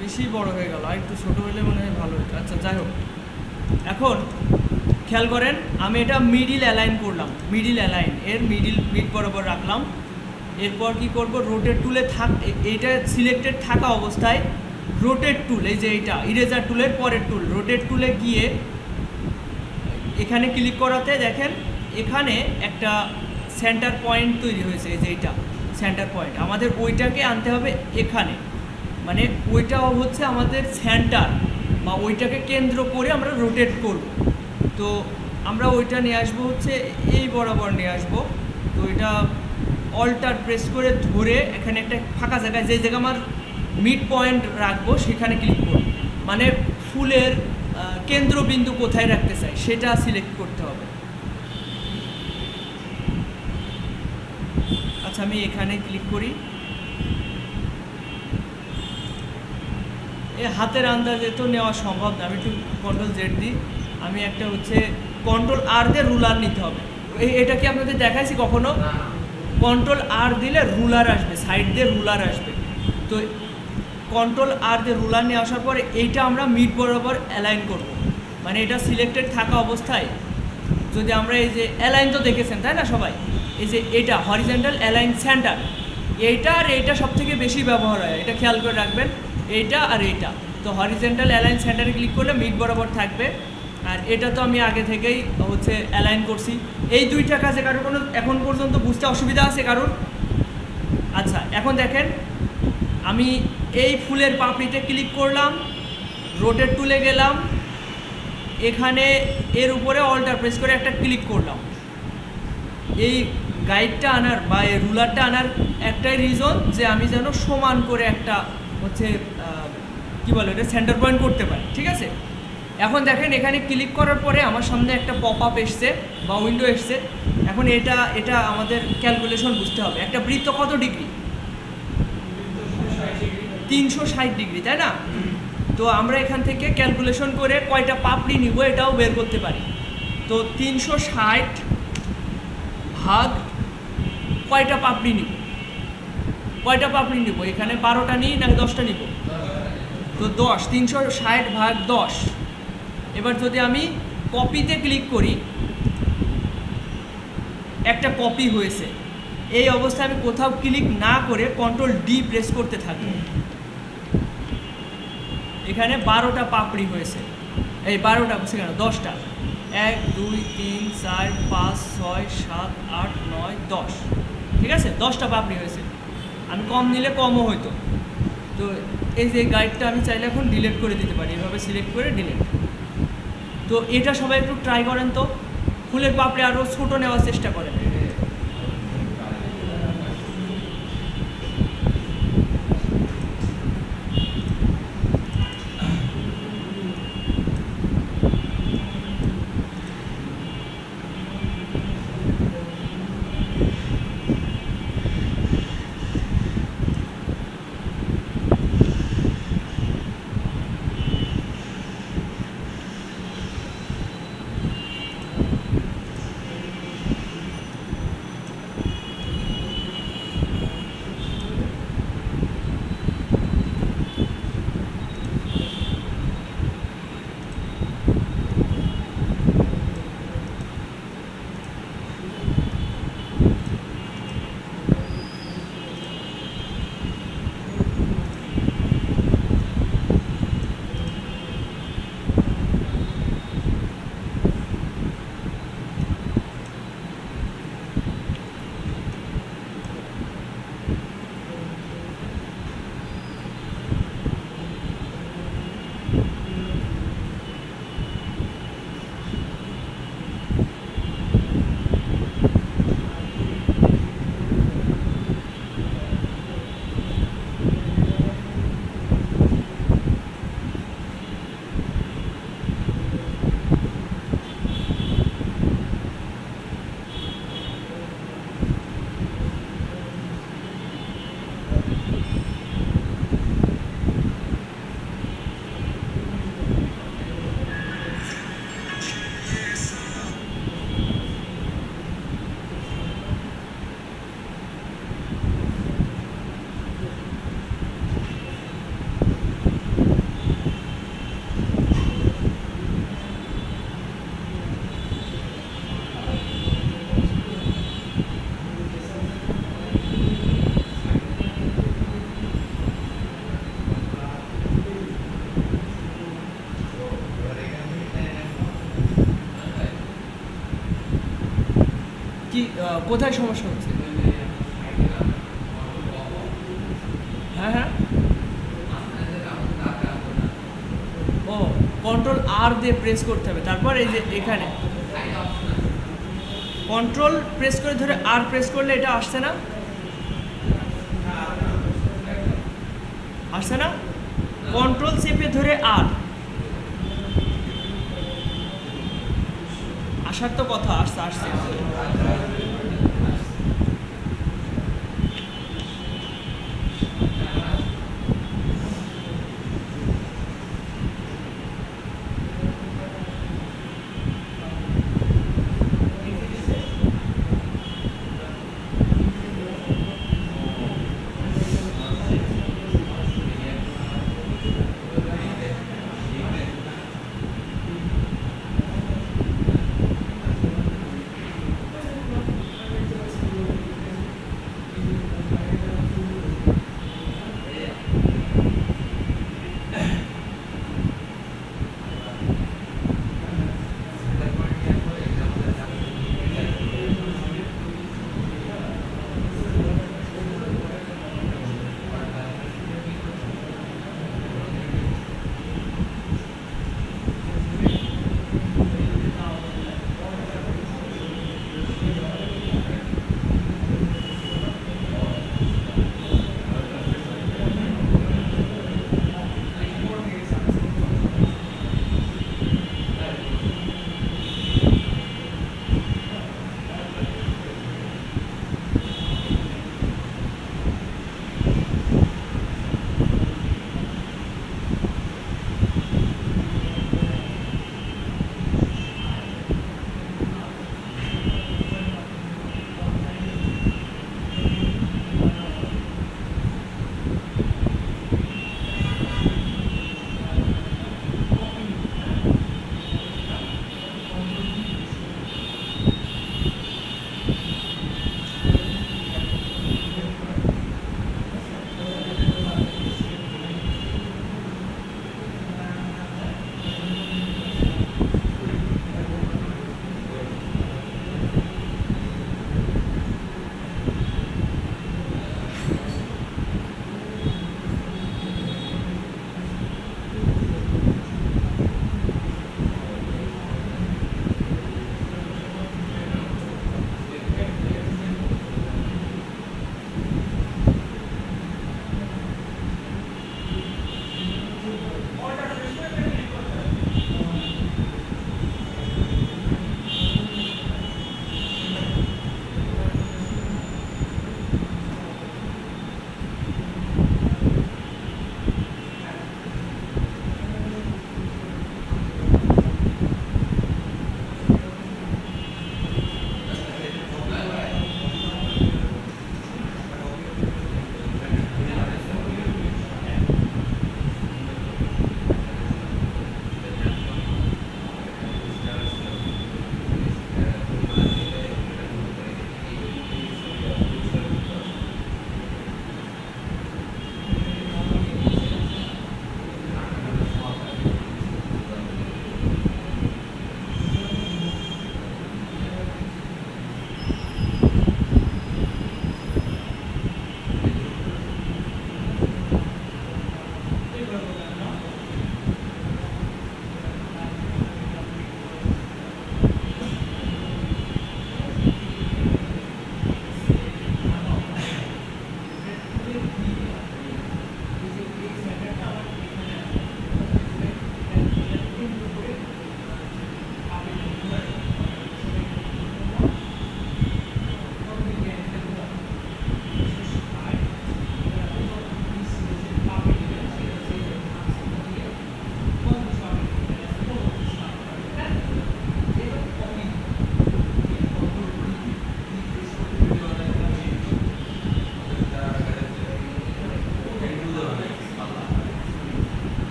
S1: বেশি বড় হয়ে গেল, আর একটু ছোটো হলে মনে হয় ভালো হতো। আচ্ছা, যাই হোক, এখন খেয়াল করেন আমি এটা মিডিল অ্যালাইন করলাম। মিডিল অ্যালাইন এর মিড বরাবর রাখলাম। এরপর কি করব? রোটেট টুলে এইটা সিলেক্টেড থাকা অবস্থায় রোটেট টুল, এই যে এইটা ইরেজার টুলের পরের টুল, রোটেট টুলে গিয়ে এখানে ক্লিক করাতে দেখেন এখানে একটা সেন্টার পয়েন্ট তৈরি হয়েছে। এই যে এইটা সেন্টার পয়েন্ট, আমাদের ওইটাকে আনতে হবে এখানে। মানে ওইটাও হচ্ছে আমাদের সেন্টার, বা ওইটাকে কেন্দ্র করে আমরা রোটেট করব। তো আমরা ওইটা নিয়ে আসবো হচ্ছে এই বরাবর নিয়ে আসবো। তো এটা অল্টার প্রেস করে ধরে এখানে একটা ফাঁকা জায়গায়, যে জায়গা আমার মিড পয়েন্ট রাখবো সেখানে ক্লিক করব। মানে ফুলের কেন্দ্রবিন্দু কোথায় রাখতে চাই সেটা সিলেক্ট করতে হবে। আচ্ছা, আমি এখানে ক্লিক করি। হাতের আন্দাজে তো নেওয়া সম্ভব না, আমি একটু কন্ট্রোল জেড দিই। আমি একটা হচ্ছে কন্ট্রোল আর দিয়ে রুলার নিতে হবে। এটা কি আপনাদের দেখাইছি কখনো? কন্ট্রোল আর দিলে রুলার আসবে, সাইড দিয়ে রুলার আসবে। তো কন্ট্রোল আর দিয়ে রুলার নিয়ে আসার পরে এইটা আমরা মিড বরাবর অ্যালাইন করব। মানে এটা সিলেক্টেড থাকা অবস্থায় যদি আমরা এই যে অ্যালাইন তো দেখেছেন তাই না সবাই, এই যে এটা হরিজন্টাল অ্যালাইন সেন্টার, এইটা আর এইটা সব থেকে বেশি ব্যবহার হয়, এটা খেয়াল করে রাখবেন, এইটা আর এইটা। তো হরিজন্টাল অ্যালাইন সেন্টারে ক্লিক করলে মিড বরাবর থাকবে। আর এটা তো আমি আগে থেকেই হচ্ছে অ্যালাইন করছি। এই 2টা কাজে কারোর কোনো এখন পর্যন্ত বুঝতে অসুবিধা আছে কারোর? আচ্ছা, এখন দেখেন আমি এই ফুলের পাপড়িতে ক্লিক করলাম, রোটেট টুলে গেলাম, এখানে এর উপরে অল্টার প্রেস করে একটা ক্লিক করলাম। এই গাইডটা আনার বা এই রুলারটা আনার একটাই রিজন যে আমি যেন সমান করে একটা হচ্ছে কী বলে এটা সেন্টার পয়েন্ট করতে পারি, ঠিক আছে? এখন দেখেন এখানে ক্লিক করার পরে আমার সামনে একটা পপ আপ এসছে বা উইন্ডো এসছে। এখন এটা আমাদের ক্যালকুলেশন বুঝতে হবে। একটা বৃত্ত কত ডিগ্রি? 360 ডিগ্রি, তাই না? তো আমরা এখান থেকে ক্যালকুলেশন করে কয়টা পাপড়ি নিব এটাও বের করতে পারি। তো 360 ভাগ কয়টা পাপড়ি নিব? এখানে 12টা নিই না 10টা নিব? তো 10, 360 ভাগ 10। এবার যদি আমি কপিতে ক্লিক করি, একটা কপি হয়েছে। এই অবস্থায় আমি কোথাও ক্লিক না করে কন্ট্রোল ডি প্রেস করতে থাকবো। এখানে 12টা পাপড়ি হয়েছে, এই 12টা কেন 10টা। 1 2 3 4 5 6 7 8 9 10। ঠিক আছে, 10টা পাপড়ি হয়েছে। আমি কম নিলে কমও হইতো। তো এই যে গাইডটা আমি চাইলে এখন ডিলিট করে দিতে পারি, এভাবে সিলেক্ট করে ডিলিট। তো এটা সবাই একটু ট্রাই করেন তো, ফুলের পাপড়ি আরও ছোটো নেওয়ার চেষ্টা করেন। কি কোথায় সমস্যা হচ্ছে? হ্যাঁ হ্যাঁ, ও কন্ট্রোল আর দিয়ে প্রেস করতে হবে, তারপর এই যে এখানে কন্ট্রোল প্রেস করে ধরে আর প্রেস করলে এটা আসছে না, আসছে না, কন্ট্রোল চেপে ধরে আর আসার তো কথা, আসছে আসছে।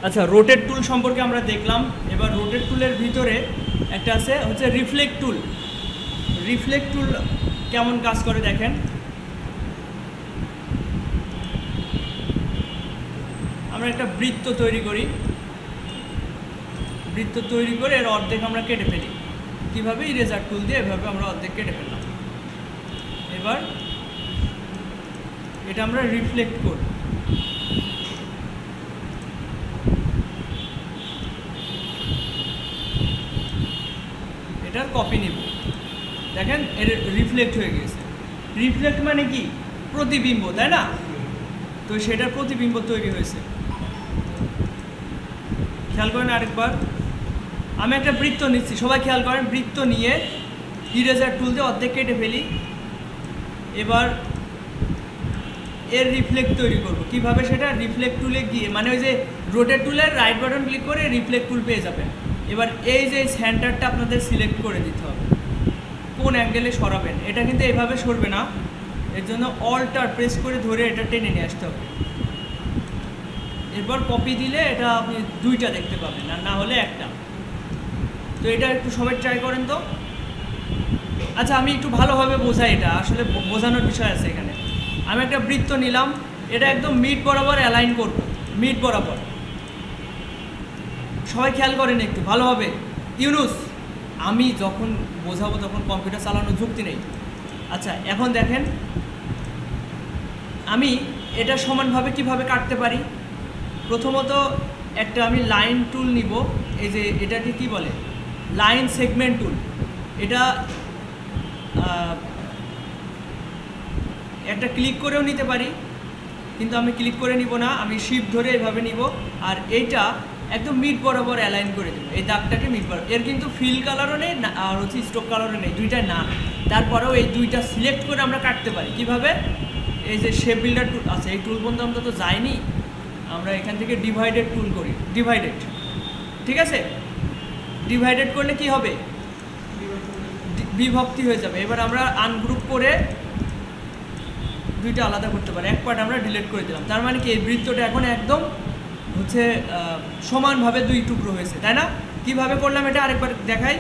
S1: আচ্ছা, রোটেট টুল সম্পর্কে আমরা দেখলাম। এবার রোটেট টুলের ভিতরে একটা আছে হচ্ছে রিফ্লেক্ট টুল। রিফ্লেক্ট টুল কেমন কাজ করে দেখেন। আমরা একটা বৃত্ত তৈরি করি, বৃত্ত তৈরি করে এর অর্ধেক আমরা কেটে ফেলি। কীভাবে? ইরেজার টুল দিয়ে এভাবে আমরা অর্ধেক কেটে ফেললাম। এবার এটা আমরা রিফ্লেক্ট করি। এটার কপি নিব, দেখেন এর রিফ্লেক্ট হয়ে গেছে। রিফ্লেক্ট মানে কি? প্রতিবিম্ব, তাই না? তো সেটার প্রতিবিম্ব তৈরি হয়েছে। খেয়াল করেন আরেকবার, আমি একটা বৃত্ত নিচ্ছি, সবাই খেয়াল করেন। বৃত্ত নিয়ে ইরেজার টুল দিয়ে অর্ধেক কেটে ফেলি। এবার এর রিফ্লেক্ট তৈরি করব। কিভাবে? সেটা রিফ্লেক্ট টুলে গিয়ে, মানে ওই যে রোটেট টুলের রাইট বাটন ক্লিক করে রিফ্লেক্ট টুল পেয়ে যাবেন। এবার এই যে সেন্টারটা আপনাদের সিলেক্ট করে দিতে হবে, কোন অ্যাঙ্গেলে সরাবেন। এটা কিন্তু এইভাবে সরবে না, এর জন্য অল্টার প্রেস করে ধরে এটা টেনে নিয়ে আসতে হবে। এরপর কপি দিলে এটা আপনি দুইটা দেখতে পাবেন, আর না হলে একটা। তো এটা একটু সবাই ট্রাই করেন তো। আচ্ছা, আমি একটু ভালোভাবে বোঝাই, এটা আসলে বোঝানোর বিষয় আছে এখানে। আমি একটা বৃত্ত নিলাম, এটা একদম মিড বরাবর অ্যালাইন করব, মিড বরাবর। সবাই খেয়াল করেন একটু ভালোভাবে। ইউনুস, আমি যখন বোঝাবো তখন কম্পিউটার চালানোর যুক্তি নেই। আচ্ছা, এখন দেখেন আমি এটা সমানভাবে কিভাবে কাটতে পারি। প্রথমত একটা আমি লাইন টুল নিব। এই যে এটাকে কি বলে? লাইন সেগমেন্ট টুল। এটা একটা ক্লিক করেও নিতে পারি, কিন্তু আমি ক্লিক করে নিব না, আমি শিফট ধরে এভাবে নিব। আর এইটা একদম মিড বরাবর অ্যালাইন করে দেবো, এই দাগটাকে মিড বরাবর। এর কিন্তু ফিল কালারও নেই আর হচ্ছে স্ট্রোক কালারও নেই, দুইটাই না। তারপরেও এই দুইটা সিলেক্ট করে আমরা কাটতে পারি। কিভাবে? এই যে শেপ বিল্ডার টুল আছে, এই টুল পর্যন্ত আমরা তো যাইনি। আমরা এখান থেকে ডিভাইডেড টুল করি, ডিভাইডেড। ঠিক আছে, ডিভাইডেড করলে কি হবে? বিভক্তি হয়ে যাবে। এবার আমরা আনগ্রুপ করে দুইটা আলাদা করতে পারি। এক পার্ট আমরা ডিলিট করে দিলাম। তার মানে কি? এই বৃত্তটা এখন একদম হচ্ছে সমানভাবে দুই টুকরো হয়েছে, তাই না? কিভাবে করলাম এটা আরেকবার দেখাই।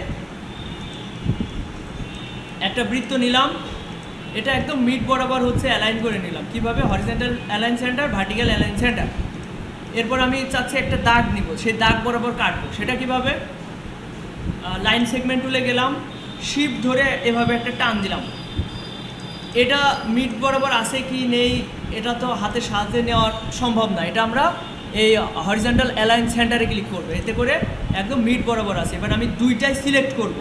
S1: একটা বৃত্ত নিলাম, এটা একদম মিড বরাবর হচ্ছে অ্যালাইন করে নিলাম। কিভাবে? Horizontal align centre, vertical align centre. এরপর আমি চাচ্ছি একটা দাগ নিব, সেই দাগ বরাবর কাটবো। সেটা কিভাবে? লাইন সেগমেন্ট টুলে গেলাম, শিফট ধরে এভাবে একটা টান দিলাম। এটা মিড বরাবর আছে কি নেই এটা তো হাতের সাহায্যে নেওয়া সম্ভব না। এটা আমরা এই হরিজন্টাল অ্যালাইন সেন্টারে ক্লিক করবো, এতে করে একদম মিড বরাবর আছে। এবার আমি দুইটাই সিলেক্ট করব,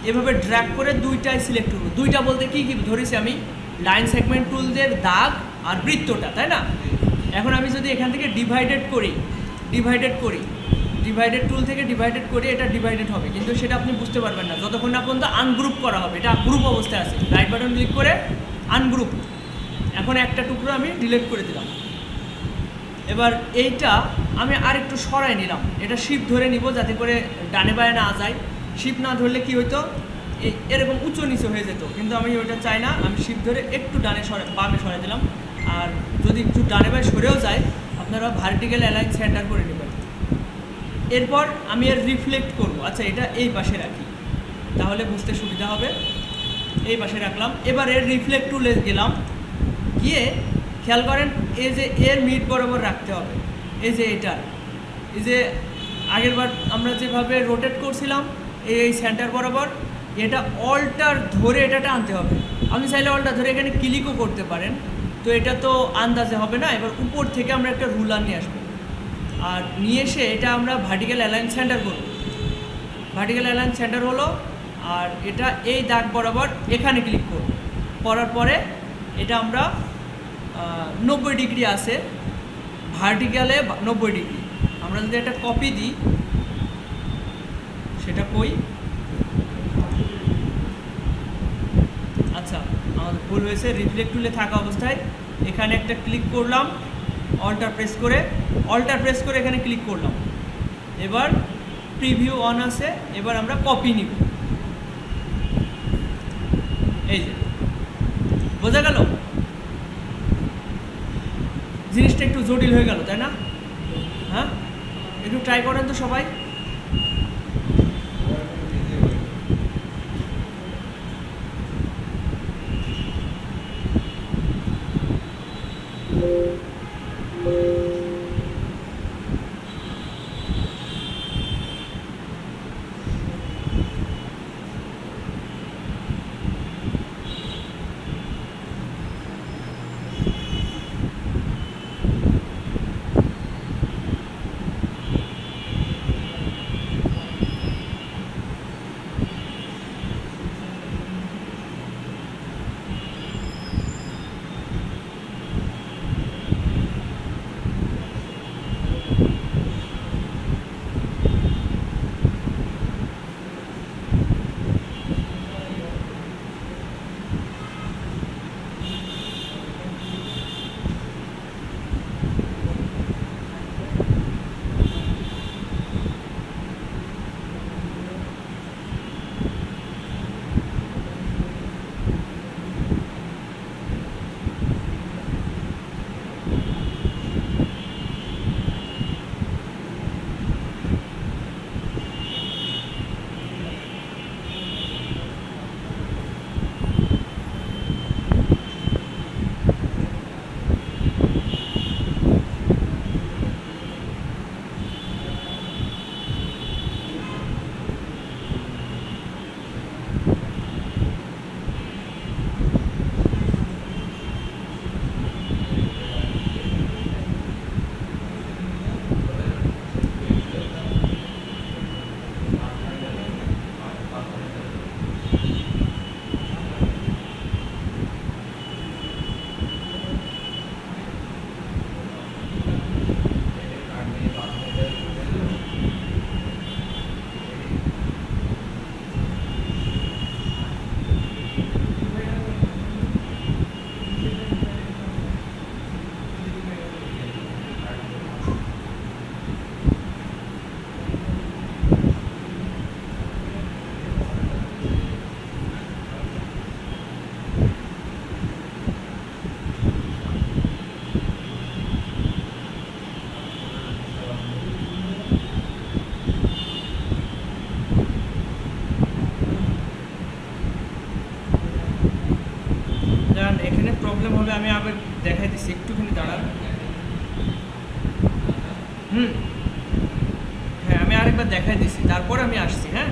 S1: এভাবে ড্র্যাগ করে দুইটাই সিলেক্ট করবো। দুইটা বলতে কি কি ধরেছি আমি? লাইন সেগমেন্ট টুলদের দাগ আর বৃত্তটা, তাই না? এখন আমি যদি এখান থেকে ডিভাইডেড করি, ডিভাইডেড টুল থেকে ডিভাইডেড করে এটা ডিভাইডেড হবে, কিন্তু সেটা আপনি বুঝতে পারবেন না যতক্ষণ না পর্যন্ত আনগ্রুপ করা হবে। এটা গ্রুপ অবস্থায় আছে, রাইট বাটন ক্লিক করে আনগ্রুপ। এখন একটা টুকরো আমি ডিলিট করে দিলাম। এবার এইটা আমি আরেকটু সরাই নিলাম, এটা শিফট ধরে নিব যাতে করে ডানে বায়ে না যায়। শিফট না ধরলে কি হইতো? এরকম উঁচু নিচে হয়ে যেত, কিন্তু আমি ওইটা চাই না। আমি শিফট ধরে একটু বামে সরাই দিলাম। আর যদি একটু ডানে বায়ে সরেও যায়, আপনারা ভার্টিক্যাল অ্যালাইন সেন্টার করে নেবেন। এরপর আমি এর রিফ্লেক্ট করব। আচ্ছা, এটা এই পাশে রাখি, তাহলে বুঝতে সুবিধা হবে। এই পাশে রাখলাম। এবার এর রিফ্লেক্ট টুলে গেলাম, গিয়ে খেয়াল করেন এই যে এর মিড বরাবর রাখতে হবে। এই যে এটা, এই যে আগেরবার আমরা যেভাবে রোটেট করছিলাম এই সেন্টার বরাবর, এটা অল্টার ধরে এটা টানতে হবে। আপনি চাইলে অল্টার ধরে এখানে ক্লিকও করতে পারেন, তো এটা তো আন্দাজে হবে না। এবার উপর থেকে আমরা একটা রুলার নিয়ে আসবো, আর নিয়ে এসে এটা আমরা ভার্টিক্যাল অ্যালাইন সেন্টার করব। ভার্টিক্যাল অ্যালাইন সেন্টার হলো, আর এটা এই দাগ বরাবর এখানে ক্লিক করব। করার পরে এটা আমরা 90 ডিগ্রি আছে, ভার্টিক্যালে 90 ডিগ্রি। আমরা যদি একটা কপি দিই, সেটা কই? আচ্ছা, আমাদের ভুল হয়েছে। রিফ্লেক্ট টুলে থাকা অবস্থায় এখানে একটা ক্লিক করলাম, অল্টার প্রেস করে এখানে ক্লিক করলাম। এবার প্রিভিউ অন আছে, এবার আমরা কপি নিব। এই যে বোঝা গেল? জিনিসটা একটু জটিল হয়ে গেল, তাই না? হ্যাঁ, ট্রাই করেন তো সবাই। এখানে প্রবলেম হবে, আমি আবার দেখাই দিচ্ছি, একটুখানি দাঁড়ান। হ্যাঁ, আমি আরেকবার দেখাই দিচ্ছি, তারপর আমি আসছি। হ্যাঁ,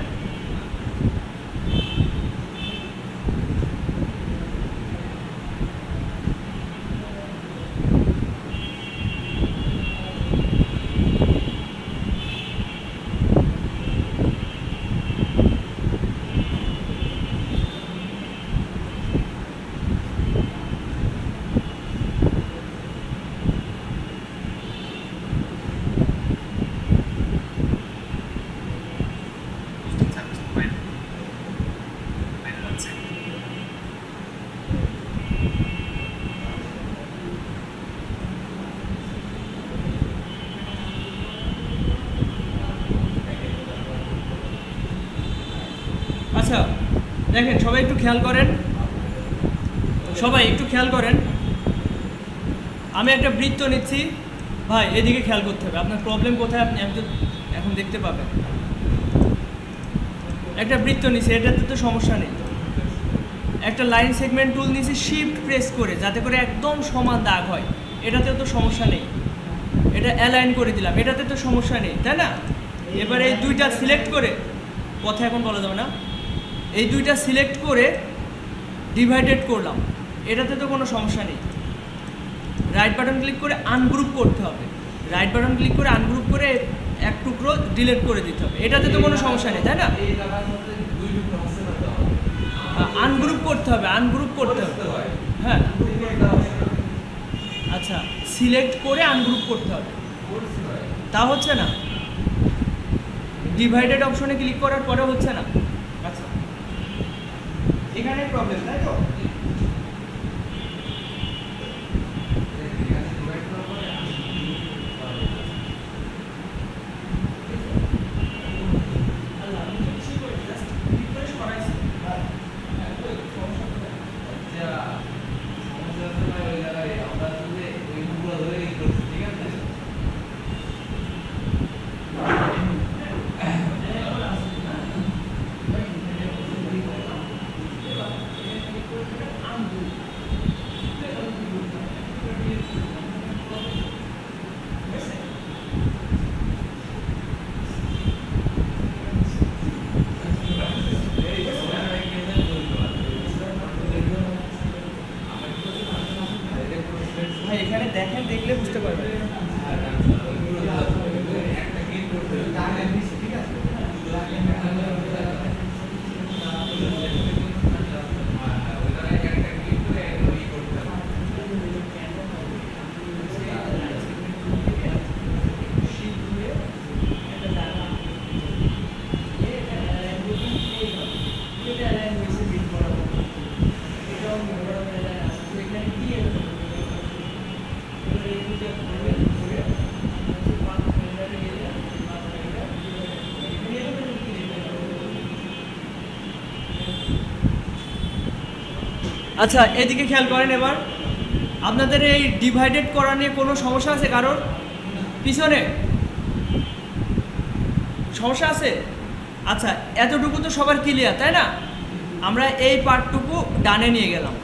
S1: আচ্ছা দেখেন, সবাই একটু খেয়াল করেন, আমি একটা বৃত্ত নিচ্ছি। ভাই এদিকে খেয়াল করতে হবে, আপনার প্রবলেম কোথায় আপনি এখন দেখতে পাবেন। একটা বৃত্ত নিচ্ছি, এটাতে তো সমস্যা নেই। একটা লাইন সেগমেন্ট টুল নিচ্ছি, শিফট প্রেস করে, যাতে করে একদম সমান দাগ হয়, এটাতেও তো সমস্যা নেই। এটা অ্যালাইন করে দিলাম, এটাতে তো সমস্যা নেই, তাই না? এবারে এই দুইটা সিলেক্ট করে, কথা এখন বলা যাবে না, এই দুইটা সিলেক্ট করে ডিভাইডেড করলাম, এটাতে তো কোনো সমস্যা নেই। রাইট বাটন ক্লিক করে আনগ্রুপ করতে হবে, রাইট বাটন ক্লিক করে আনগ্রুপ করে এক টুকরো ডিলিট করে দিতে হবে, এটাতে তো কোনো সমস্যা নেই, তাই না? আনগ্রুপ করতে হবে, হ্যাঁ। আচ্ছা, সিলেক্ট করে আনগ্রুপ করতে হবে, তা হচ্ছে না? ডিভাইডেড অপশনে ক্লিক করার পরে হচ্ছে না। আচ্ছা, এখানে প্রবলেম, তাই তো? এখানে দেখেন, দেখলে বুঝতে পারবেন। আচ্ছা, এদিকে খেয়াল করেন। এবার আপনাদের এই ডিভাইডেড করা নিয়ে কোনো সমস্যা আছে কারোর? পিছনে সমস্যা আছে? আচ্ছা, এতটুকু তো সবার ক্লিয়ার, তাই না? আমরা এই পার্টটুকু ডানে নিয়ে গেলাম।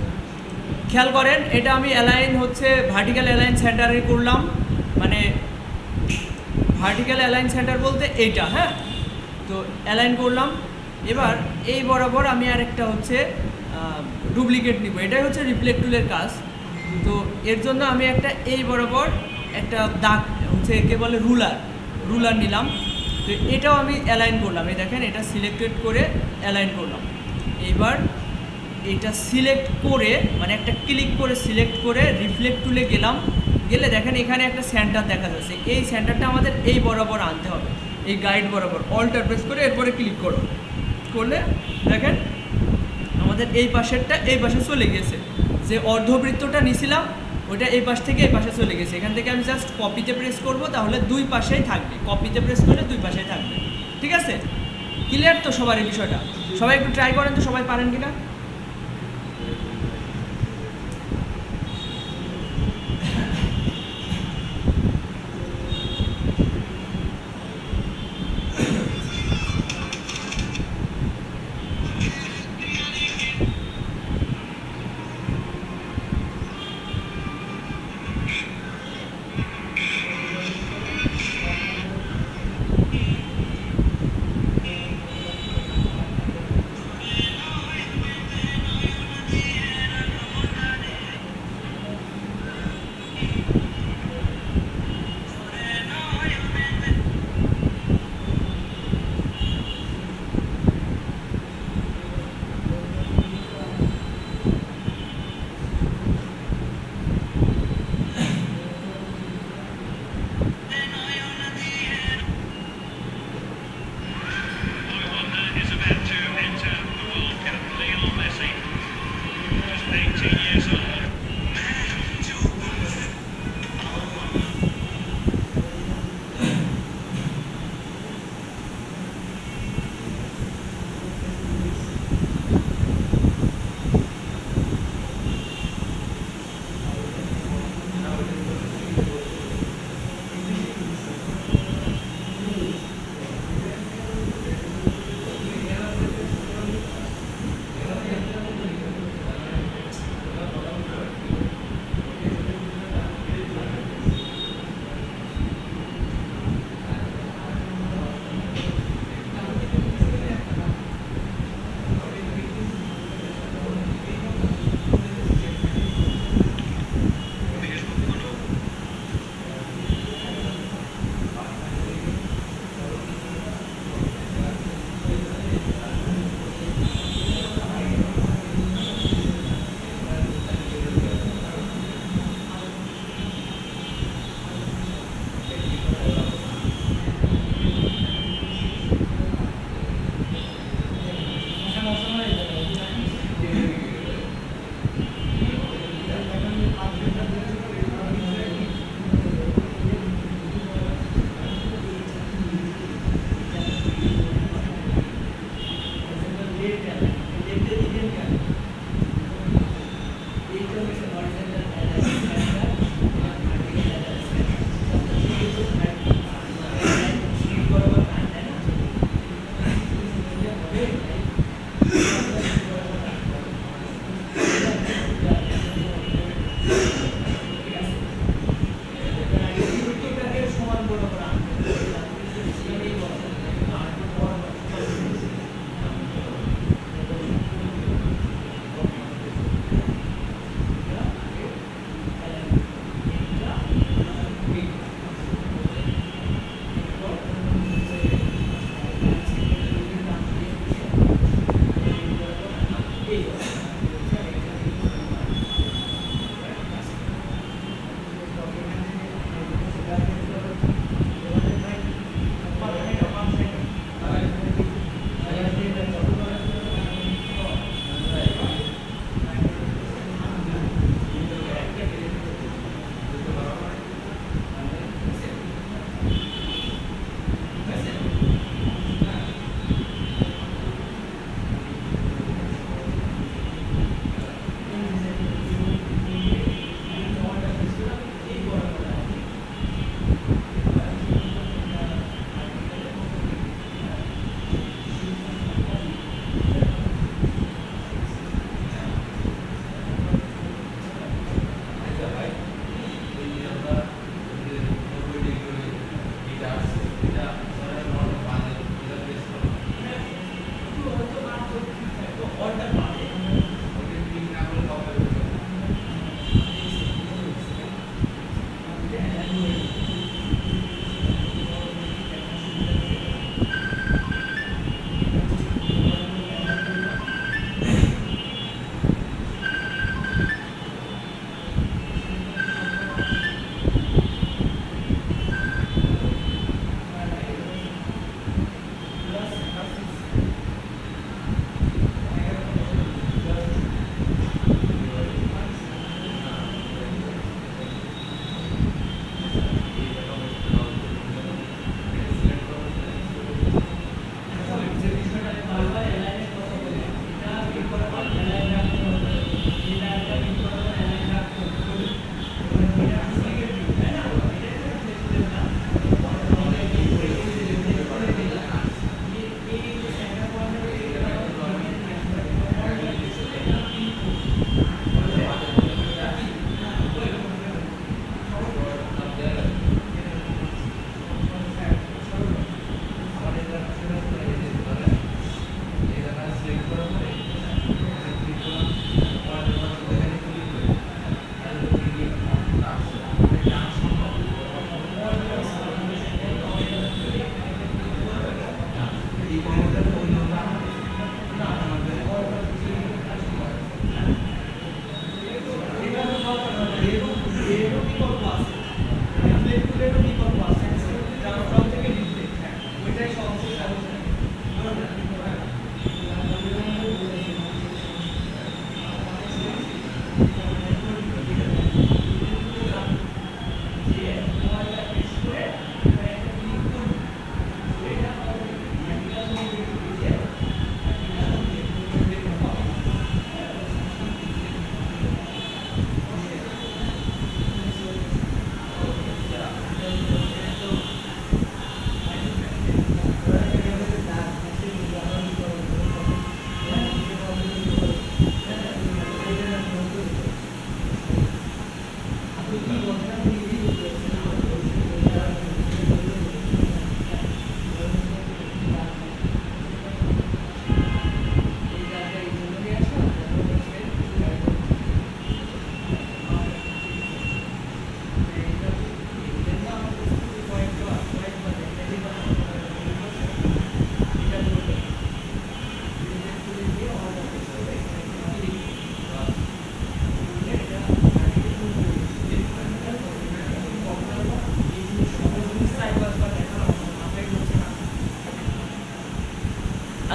S1: খেয়াল করেন, এটা আমি অ্যালাইন হচ্ছে ভার্টিক্যাল অ্যালাইন সেন্টারে করলাম, মানে ভার্টিক্যাল অ্যালাইন সেন্টার বলতে এইটা, হ্যাঁ। তো অ্যালাইন করলাম। এবার এই বরাবর আমি আরেকটা হচ্ছে ডুপ্লিকেট নিব। এটাই হচ্ছে রিফ্লেক্ট টুলের কাজ। তো এর জন্য আমি একটা এই বরাবর একটা দাগ হচ্ছে, একে বলে রুলার নিলাম। তো এটাও আমি অ্যালাইন করলাম। এই দেখেন, এটা সিলেক্টেড করে অ্যালাইন করলাম। এবার এটা সিলেক্ট করে, মানে একটা ক্লিক করে সিলেক্ট করে রিফ্লেক্ট টুলে গেলে দেখেন এখানে একটা সেন্টার দেখা যাচ্ছে। এই সেন্টারটা আমাদের এই বরাবর আনতে হবে, এই গাইড বরাবর। অল্টার প্রেস করে এরপরে ক্লিক করলে দেখেন আমাদের এই পাশেরটা এই পাশে চলে গেছে। যে অর্ধবৃত্তটা নিছিলাম ওইটা এই পাশ থেকে এই পাশে চলে গেছে। এখান থেকে আমি জাস্ট কপিতে প্রেস করব, তাহলে দুই পাশেই থাকবে। কপিতে প্রেস করলে দুই পাশেই থাকবে। ঠিক আছে? ক্লিয়ার তো সবার এই বিষয়টা? সবাই একটু ট্রাই করেন তো, সবাই পারেন কিনা।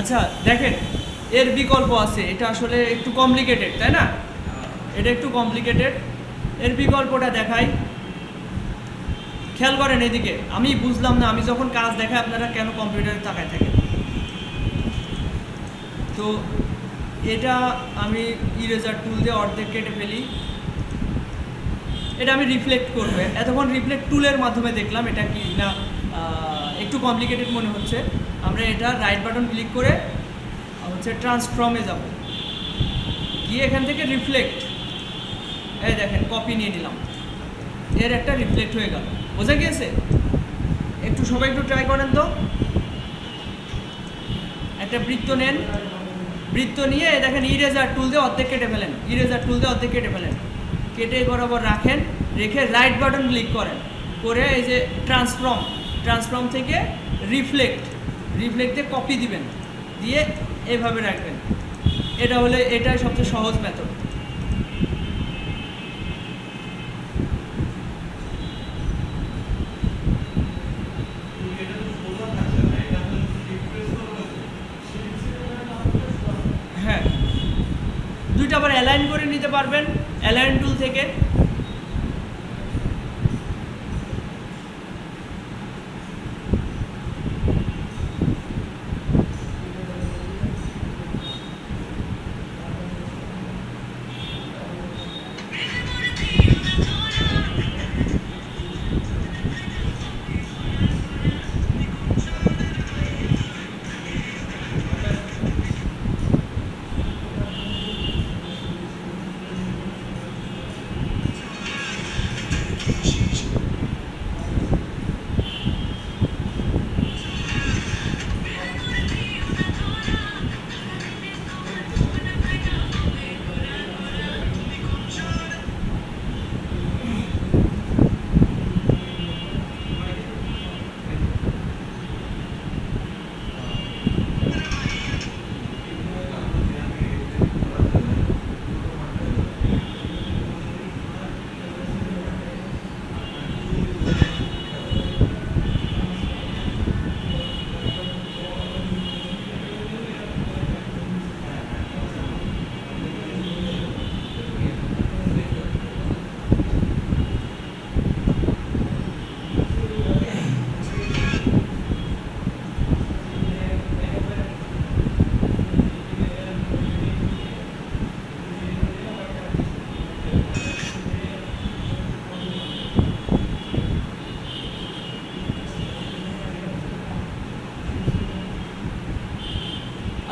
S1: আচ্ছা দেখেন, এর বিকল্প আছে। এটা আসলে একটু কমপ্লিকেটেড, তাই না? এটা একটু কমপ্লিকেটেড। এর বিকল্পটা দেখাই, খেয়াল করেন এদিকে। আমি বুঝলাম না, আমি যখন কাজ দেখাই আপনারা কেন কম্পিউটারে তাকায় থাকেন। তো এটা আমি ইরেজার টুল দিয়ে অর্ধেক কেটে ফেলি। এটা আমি রিফ্লেক্ট করবো, এতক্ষণ রিফ্লেক্ট টুলের মাধ্যমে দেখলাম এটা কি না একটু কমপ্লিকেটেড মনে হচ্ছে। আমরা এটা রাইট বাটন ক্লিক করে হচ্ছে ট্রান্সফর্মে যাব, গিয়ে এখান থেকে রিফ্লেক্ট, এই দেখেন কপি নিয়ে নিলাম, এর একটা রিফ্লেক্ট হয়ে গেল। বোঝা গিয়েছে? একটু সবাই একটু ট্রাই করেন তো। একটা বৃত্ত নেন, বৃত্ত নিয়ে দেখেন ইরেজার টুল দিয়ে অর্ধেক কেটে ফেলেন, ইরেজার টুল দিয়ে অর্ধেক কেটে ফেলেন, কেটে বরাবর রাখেন, রেখে রাইট বাটন ক্লিক করেন, করে এই যে ট্রান্সফর্ম থেকে রিফ্লেক্ট দিয়ে কপি দিবেন, দিয়ে এভাবে রাখবেন। এটাই সবচেয়ে সহজ মেথড। হ্যাঁ, দুইটা আবার অ্যালাইন করে নিতে পারবেন অ্যালাইন টুল থেকে।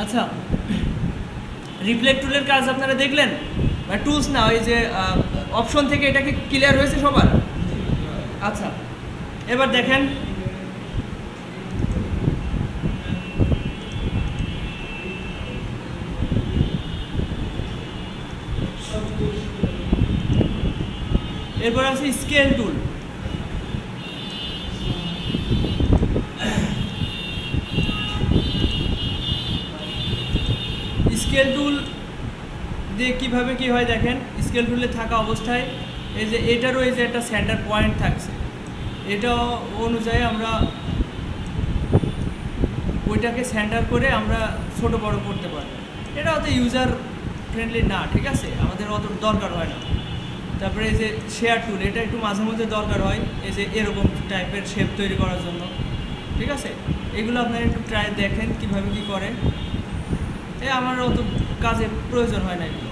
S1: আচ্ছা, রিফ্লেক্ট টুলের কাজ আপনারা দেখলেন, টুলস না, ওই যে অপশন থেকে, এটা কি ক্লিয়ার হয়েছে সবার? আচ্ছা, এবার দেখেন এরপর আছে স্কেল টুল। স্কেল টুল দিয়ে কীভাবে কী হয় দেখেন, স্কেল টুলে থাকা অবস্থায় এই যে এটারও এই যে একটা সেন্টার পয়েন্ট থাকছে, এটা অনুযায়ী আমরা ওইটাকে সেন্টার করে আমরা ছোট বড় করতে পারি। এটা অত ইউজার ফ্রেন্ডলি না, ঠিক আছে, আমাদের অত দরকার হয় না। তারপরে এই যে শেয়ার টুল, এটা একটু মাঝে মধ্যে দরকার হয়, এই যে এরকম টাইপের শেপ তৈরি করার জন্য, ঠিক আছে। এগুলো আপনারা একটু ট্রাই দেখেন কীভাবে কী করে, আমার অত কাজে প্রয়োজন হয় না এগুলো।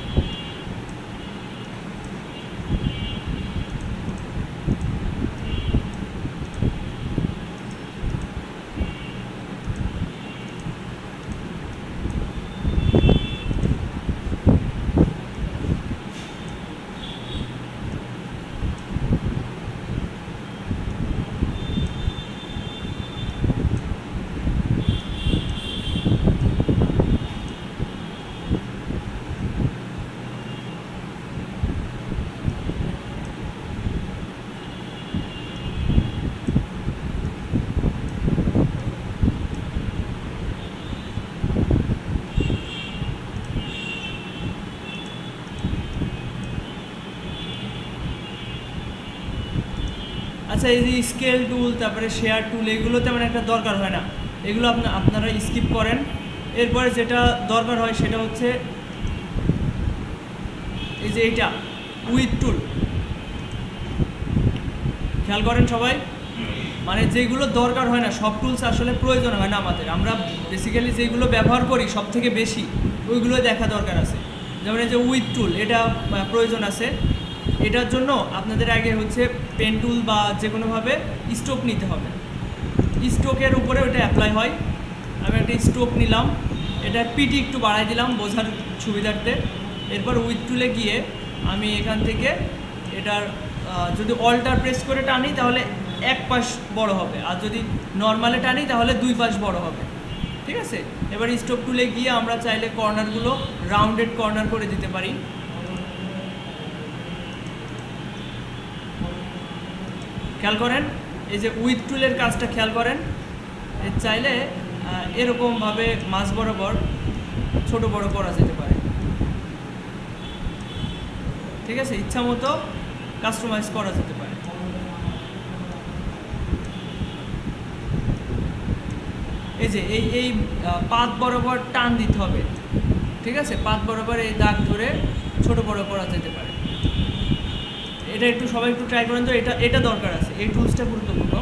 S1: আচ্ছা, এই যে স্কেল টুল, তারপরে শেয়ার টুল, এগুলো তেমন একটা দরকার হয় না, এগুলো আপনারা স্কিপ করেন। এরপরে যেটা দরকার হয় সেটা হচ্ছে এই যে এইটা উইথ টুল, খেয়াল করেন সবাই, মানে যেগুলো দরকার হয় না, সব টুলস আসলে প্রয়োজন হয় না আমাদের, আমরা বেসিক্যালি যেগুলো ব্যবহার করি সব থেকে বেশি ওইগুলো দেখা দরকার আছে। যেমন এই যে উইথ টুল, এটা প্রয়োজন আছে। এটার জন্য আপনাদের আগে হচ্ছে পেন টুল বা যে কোনোভাবে স্ট্রোক নিতে হবে, স্ট্রোকের উপরে ওটা অ্যাপ্লাই হয়। আমি একটা স্ট্রোক নিলাম, এটার পিটি একটু বাড়াই দিলাম বোঝার সুবিধার্থে। এরপর উইথ টুলে গিয়ে আমি এখান থেকে এটার যদি অল্টার প্রেস করে টানি তাহলে এক পাশ বড় হবে, আর যদি নর্মালে টানি তাহলে দুই পাশ বড় হবে, ঠিক আছে। এবার স্ট্রোক টুলে গিয়ে আমরা চাইলে কর্নারগুলো রাউন্ডেড কর্নার করে দিতে পারি। খেয়াল করেন এই যে উইথ টুলের কাজটা খেয়াল করেন, চাইলে এরকমভাবে মাঝ বরাবর ছোট বড় করা যেতে পারে। ঠিক আছে, ইচ্ছা মতো কাস্টমাইজ করা যেতে পারে। এই যে এই পাত বরাবর টান দিতে হবে, ঠিক আছে, পাত বরাবর এই দাগ ধরে ছোট বড় করা যেতে পারে। এটা একটু সবাই একটু ট্রাই করেন তো, এটা দরকার আছে, এই টুলসটা গুরুত্বপূর্ণ।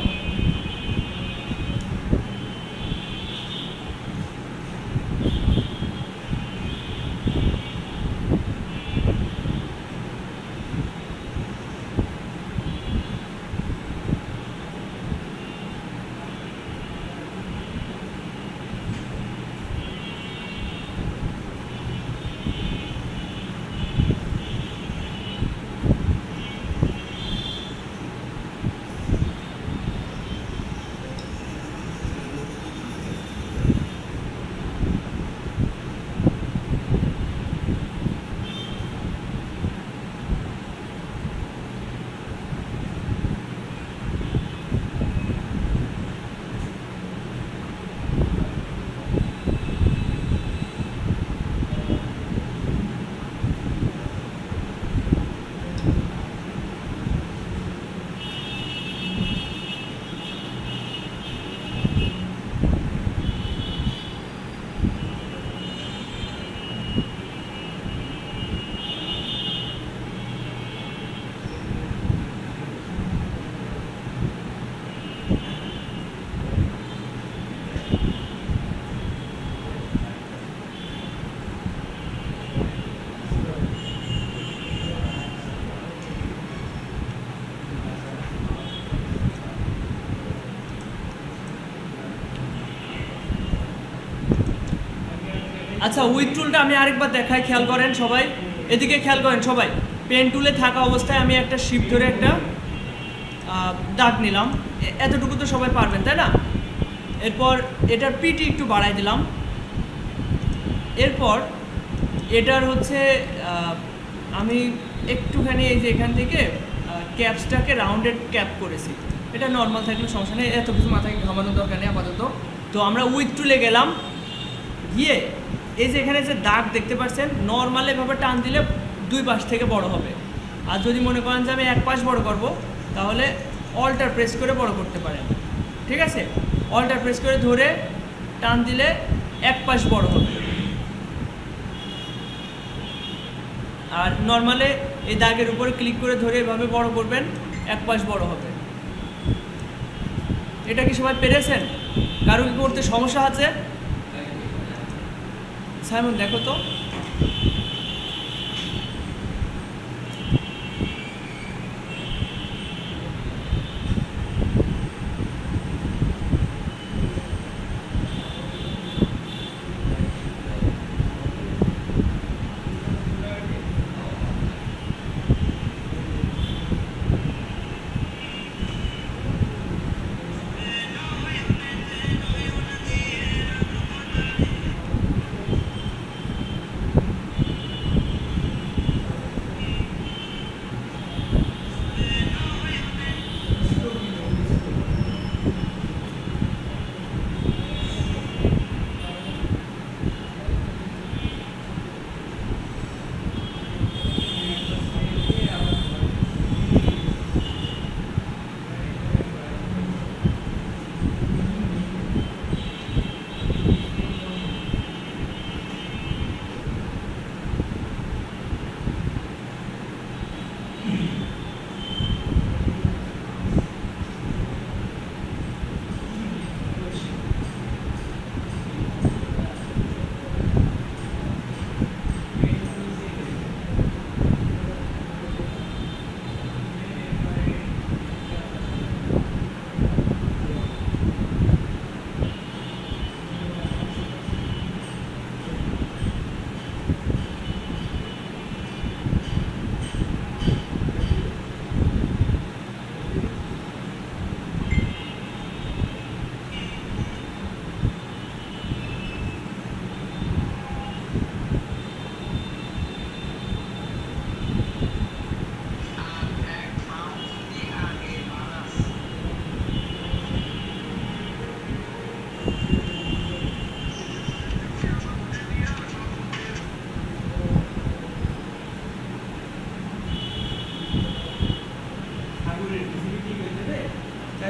S1: আচ্ছা, উইথ টুলটা আমি আরেকবার দেখাই, খেয়াল করেন সবাই, এদিকে খেয়াল করেন সবাই। পেন টুলে থাকা অবস্থায় আমি একটা শিপ ধরে একটা দাগ নিলাম, এতটুকু তো সবাই পারবেন তাই না? এরপর এটার পিটি একটু বাড়াই দিলাম। এরপর এটার হচ্ছে আমি একটুখানি এই যে এখান থেকে ক্যাপসটাকে রাউন্ডেড ক্যাপ করেছি। এটা নর্মাল থাকলে সমস্যা নেই, এত কিছু মাথায় ঘামানোর দরকার নেই আপাতত। তো আমরা উইথ টুলে গেলাম, গিয়ে এই যে এখানে যে দাগ দেখতে পাচ্ছেন, নর্মাল এভাবে টান দিলে দুই পাশ থেকে বড় হবে। আর যদি মনে করেন যে আমি এক পাশ বড় করব, তাহলে অল্টার প্রেস করে বড় করতে পারেন, ঠিক আছে? অল্টার প্রেস করে ধরে টান দিলে এক পাশ বড় হবে। আর নর্মালে এই দাগের উপরে ক্লিক করে ধরে এভাবে বড় করবেন, এক পাশ বড় হবে। এটা কি সবাই পেরেছেন? কারো কি করতে সমস্যা আছে? সাইমন দেখো তো।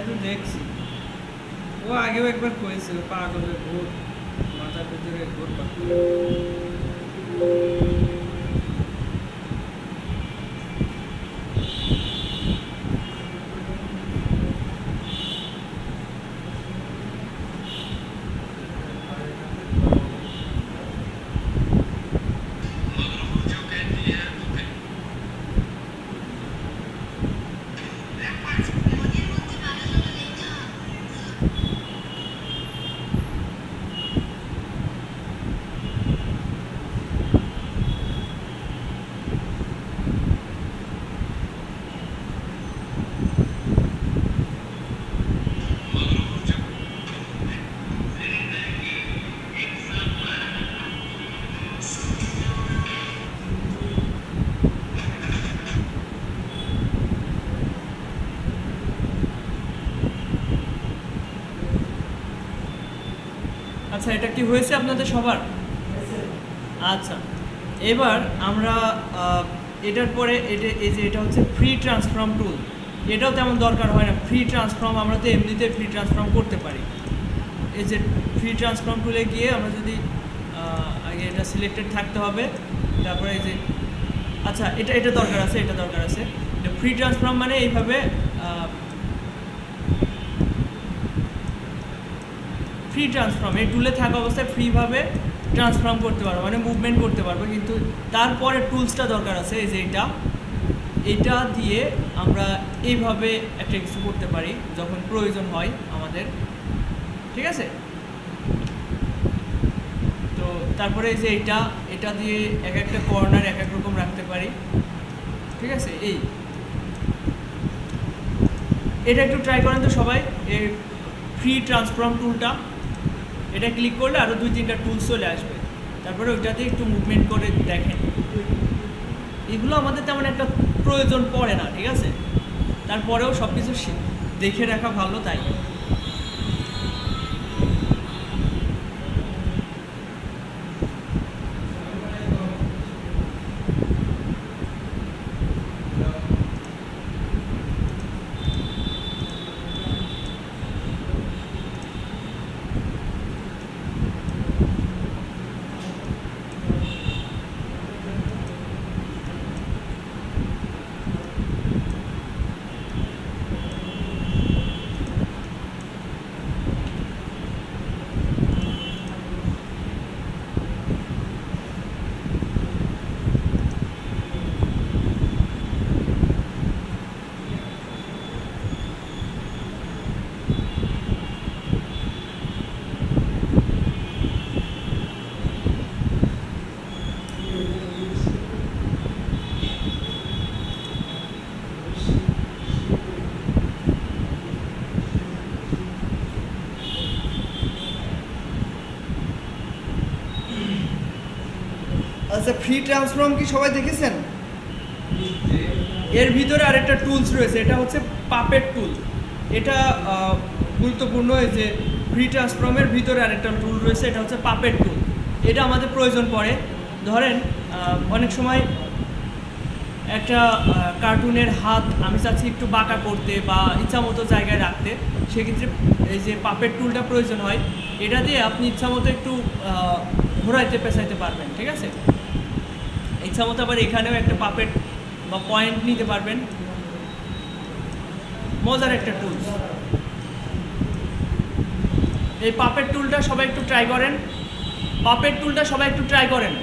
S2: তো দেখছি, ও আগেও একবার করেছিল পাগলের ভূত, মাথার ভিতরে ভূত পাগল।
S1: আচ্ছা, এটা কি হয়েছে আপনাদের সবার? আচ্ছা, এবার আমরা এটার পরে এটা হচ্ছে ফ্রি ট্রান্সফর্ম টুল। এটাও তেমন দরকার হয় না, ফ্রি ট্রান্সফর্ম আমরা তো এমনিতে ফ্রি ট্রান্সফর্ম করতে পারি। এই যে ফ্রি ট্রান্সফর্ম টুলে গিয়ে আমরা যদি আগে এটা সিলেক্টেড থাকতে হবে, তারপরে এই যে আচ্ছা এটা দরকার আছে, এটা দরকার আছে। ফ্রি ট্রান্সফর্ম মানে এইভাবে ফ্রি ট্রান্সফর্ম, এই টুলে থাকা অবস্থায় ফ্রিভাবে ট্রান্সফর্ম করতে পারবো, মানে মুভমেন্ট করতে পারবো। কিন্তু তারপরে টুলসটা দরকার আছে, এই যে এটা দিয়ে আমরা এইভাবে একটা কিছু করতে পারি যখন প্রয়োজন হয় আমাদের, ঠিক আছে? তো তারপরে এই যে এটা দিয়ে এক একটা কর্নার এক এক রকম রাখতে পারি, ঠিক আছে? এটা একটু ট্রাই করেন তো সবাই, এই ফ্রি ট্রান্সফর্ম টুলটা, এটা ক্লিক করলে আরও 2-3টা টুলস চলে আসবে। তারপরে ওইটাতে একটু মুভমেন্ট করে দেখেন। এগুলো আমাদের তেমন একটা প্রয়োজন পড়ে না, ঠিক আছে? তারপরেও সব কিছু দেখে রাখা ভালো, তাই। আচ্ছা, ফ্রি ট্রান্সফর্ম কি সবাই দেখেছেন? এর ভিতরে আরেকটা টুলস রয়েছে, এটা হচ্ছে পাপেট টুল। এটা গুরুত্বপূর্ণ, এই যে ফ্রি ট্রান্সফর্মের ভিতরে আরেকটা টুল রয়েছে, এটা হচ্ছে পাপেট টুল। এটা আমাদের প্রয়োজন পড়ে, ধরেন অনেক সময় একটা কার্টুনের হাত আমি চাচ্ছি একটু বাঁকা করতে বা ইচ্ছা মতো জায়গায় রাখতে, সেক্ষেত্রে এই যে পাপেট টুলটা প্রয়োজন হয়। এটা দিয়ে আপনি ইচ্ছা মতো একটু ঘোরাইতে পেঁচাইতে পারবেন, ঠিক আছে? ইচ্ছা মতো আবার এখানেও একটা পাপেট বা পয়েন্ট নিতে পারবেন। মজার একটা টুলস এই পাপেট টুলটা, সবাই একটু ট্রাই করেন। পাপেট টুলটা সবাই একটু ট্রাই করেন।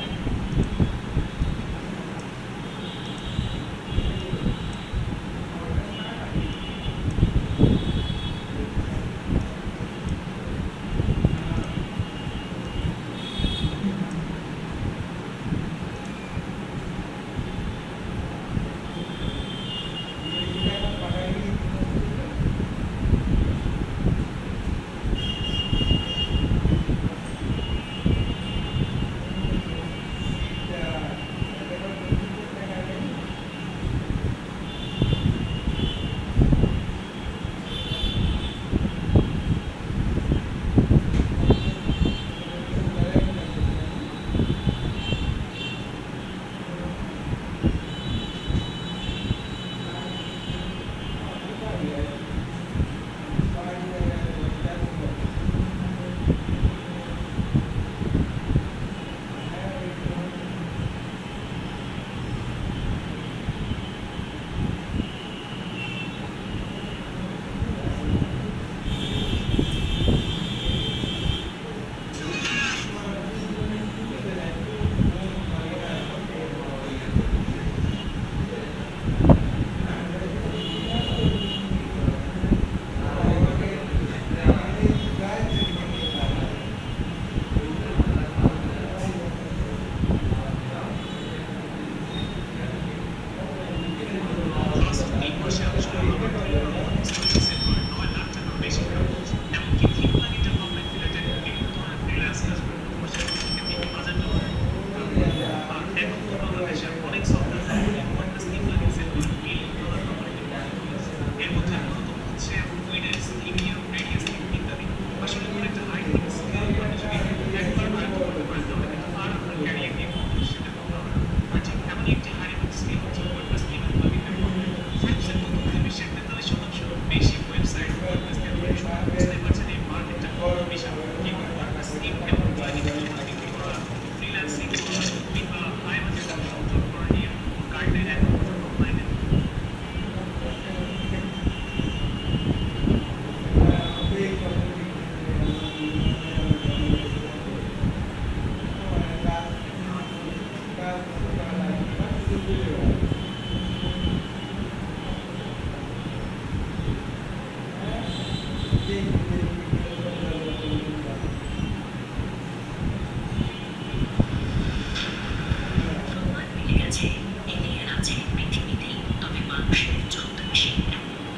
S3: মানুষের ছদ্মবেশে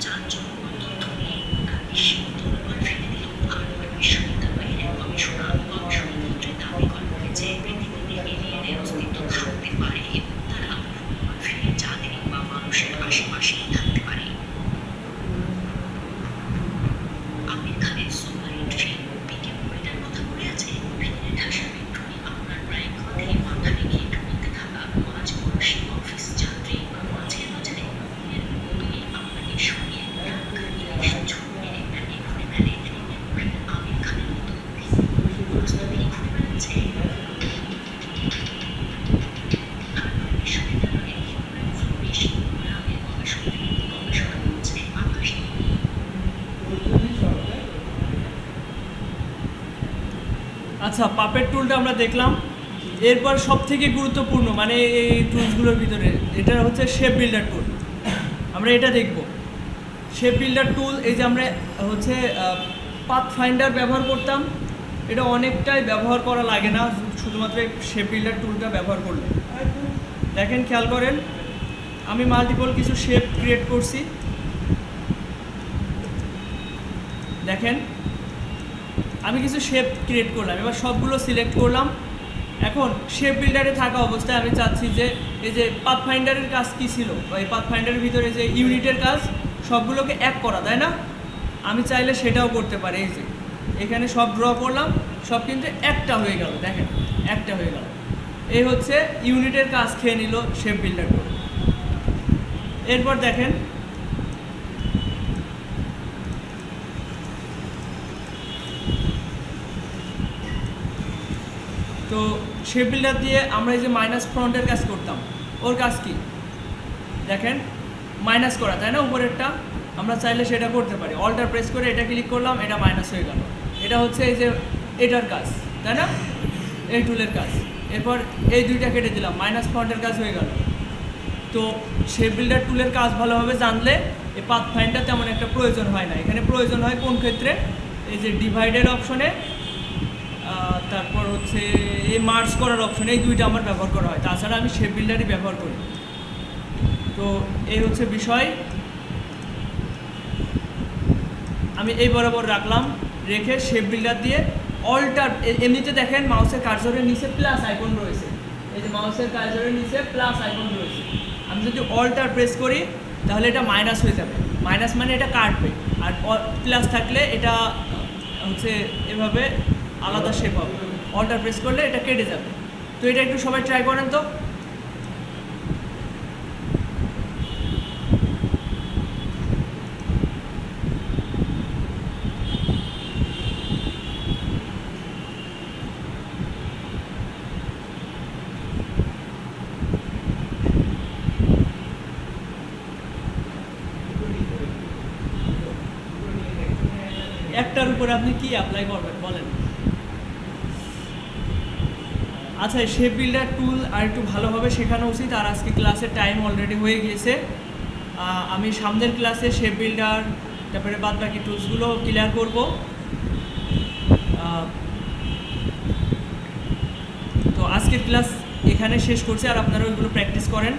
S3: যার জন্য তথ্য নিয়ে গোটা বিশ্বে তোলপাড় ফেলে দিল হার্ভার্ড বিশ্ববিদ্যালয়ের এক গবেষণাপত্রে দাবি করা হয়েছে পৃথিবীতে এলিয়েনের অস্তিত্ব থাকতে পারে এবং তারা ফুটবল ফিরে চাঁদে বা মানুষের আশেপাশেই থাকতে পারে। আমির খানের সুপারহিট ফিল্ম পিকে মুভিটার কথা মনে আছে? ভিড়ে ঠাসা মেট্রোয় আপনার প্রায় কাঁধে মাথা রেখে ঢুকতে থাকা মাঝ বয়সী অফিস যাত্রী মাঝে মাঝে এর মতোই আপনাকে সরিয়ে ঝুঁক মেরে ঘুরে বেড়ে আমির খানের মতো প্রস্তুতি ঘুরে বেড়াচ্ছে। বিশ্ববিদ্যালয়ের হিউম্যান ইনফরমেশন প্রোগ্রামের গবেষণা করছে আকাশ।
S1: আচ্ছা, পাপেট টুলটা আমরা দেখলাম। এরপর সব থেকে গুরুত্বপূর্ণ মানে এই টুলসগুলোর ভিতরে এটা হচ্ছে শেপ বিল্ডার টুল। আমরা এটা দেখব। শেপ বিল্ডার টুল এই যে আমরা হচ্ছে পাথ ফাইন্ডার ব্যবহার করতাম, এটা অনেকটাই ব্যবহার করা লাগে না শুধুমাত্র এই শেপ বিল্ডার টুলটা ব্যবহার করলে। দেখেন, খেয়াল করেন, আমি মাল্টিপল কিছু শেপ ক্রিয়েট করছি। দেখেন, আমি কিছু শেপ ক্রিয়েট করলাম, এবার সবগুলো সিলেক্ট করলাম। এখন শেপ বিল্ডারে থাকা অবস্থায় আমি চাচ্ছি যে এই যে পাথ ফাইন্ডারের কাজ কী ছিল, বা এই পাথ ফাইন্ডারের ভিতরে যে ইউনিটের কাজ সবগুলোকে এক করা, তাই না? আমি চাইলে সেটাও করতে পারি। এই যে এখানে সব ড্র করলাম, সব কিন্তু একটা হয়ে গেল। দেখেন, একটা হয়ে গেল। এই হচ্ছে ইউনিটের কাজ খেয়ে নিল শেপ বিল্ডার করে। এরপর দেখেন, তো শেপ বিল্ডার দিয়ে আমরা এই যে মাইনাস ফ্রন্টের কাজ করতাম, ওর কাজ কি দেখেন, মাইনাস করা, তাই না? উপরেরটা আমরা চাইলে সেটা করতে পারি। অল্টার প্রেস করে এটা ক্লিক করলাম, এটা মাইনাস হয়ে গেল। এটা হচ্ছে এই যে এটার কাজ, তাই না? এই টুলের কাজ। এরপর এই দুইটা কেটে দিলাম, মাইনাস ফ্রন্টের কাজ হয়ে গেল। তো শেপ বিল্ডার টুলের কাজ ভালোভাবে জানলে এই পাথ ফাইন্ডার তেমন একটা প্রয়োজন হয় না। এখানে প্রয়োজন হয় কোন ক্ষেত্রে? এই যে ডিভাইডের অপশনে, তারপর হচ্ছে এই মার্জ করার অপশনে, এই দুইটা আমার ব্যবহার করা হয়। তাছাড়া আমি শেপ বিল্ডারই ব্যবহার করি। তো এই হচ্ছে বিষয়। আমি এই বরাবর রাখলাম, রেখে শেপ বিল্ডার দিয়ে অল্টার, এমনিতে দেখেন মাউসের কার্সরের নিচে প্লাস আইকন রয়েছে। এই যে মাউসের কার্সরের নিচে প্লাস আইকন রয়েছে। আমি যদি অল্টার প্রেস করি তাহলে এটা মাইনাস হয়ে যাবে। মাইনাস মানে এটা কাটবে, আর প্লাস থাকলে এটা হচ্ছে এভাবে আলাদা শেপ হবে। অল্টার প্রেস করলে এটা কেটে যাবে। তো এটা একটু সবাই ট্রাই করেন তো। একটার উপরে আপনি কি অ্যাপ্লাই করবেন বলেন? আচ্ছা, শেপ বিল্ডার টুল আর একটু ভালোভাবে শেখানো উচিত। আর আজকে ক্লাসের টাইম অলরেডি হয়ে গিয়েছে। আমি সামনের ক্লাসে শেপ বিল্ডার তারপরে বাদ বাকি টুলসগুলো ক্লিয়ার করব। তো আজকের ক্লাস এখানে শেষ করছি, আর আপনারা ওইগুলো প্র্যাকটিস করেন।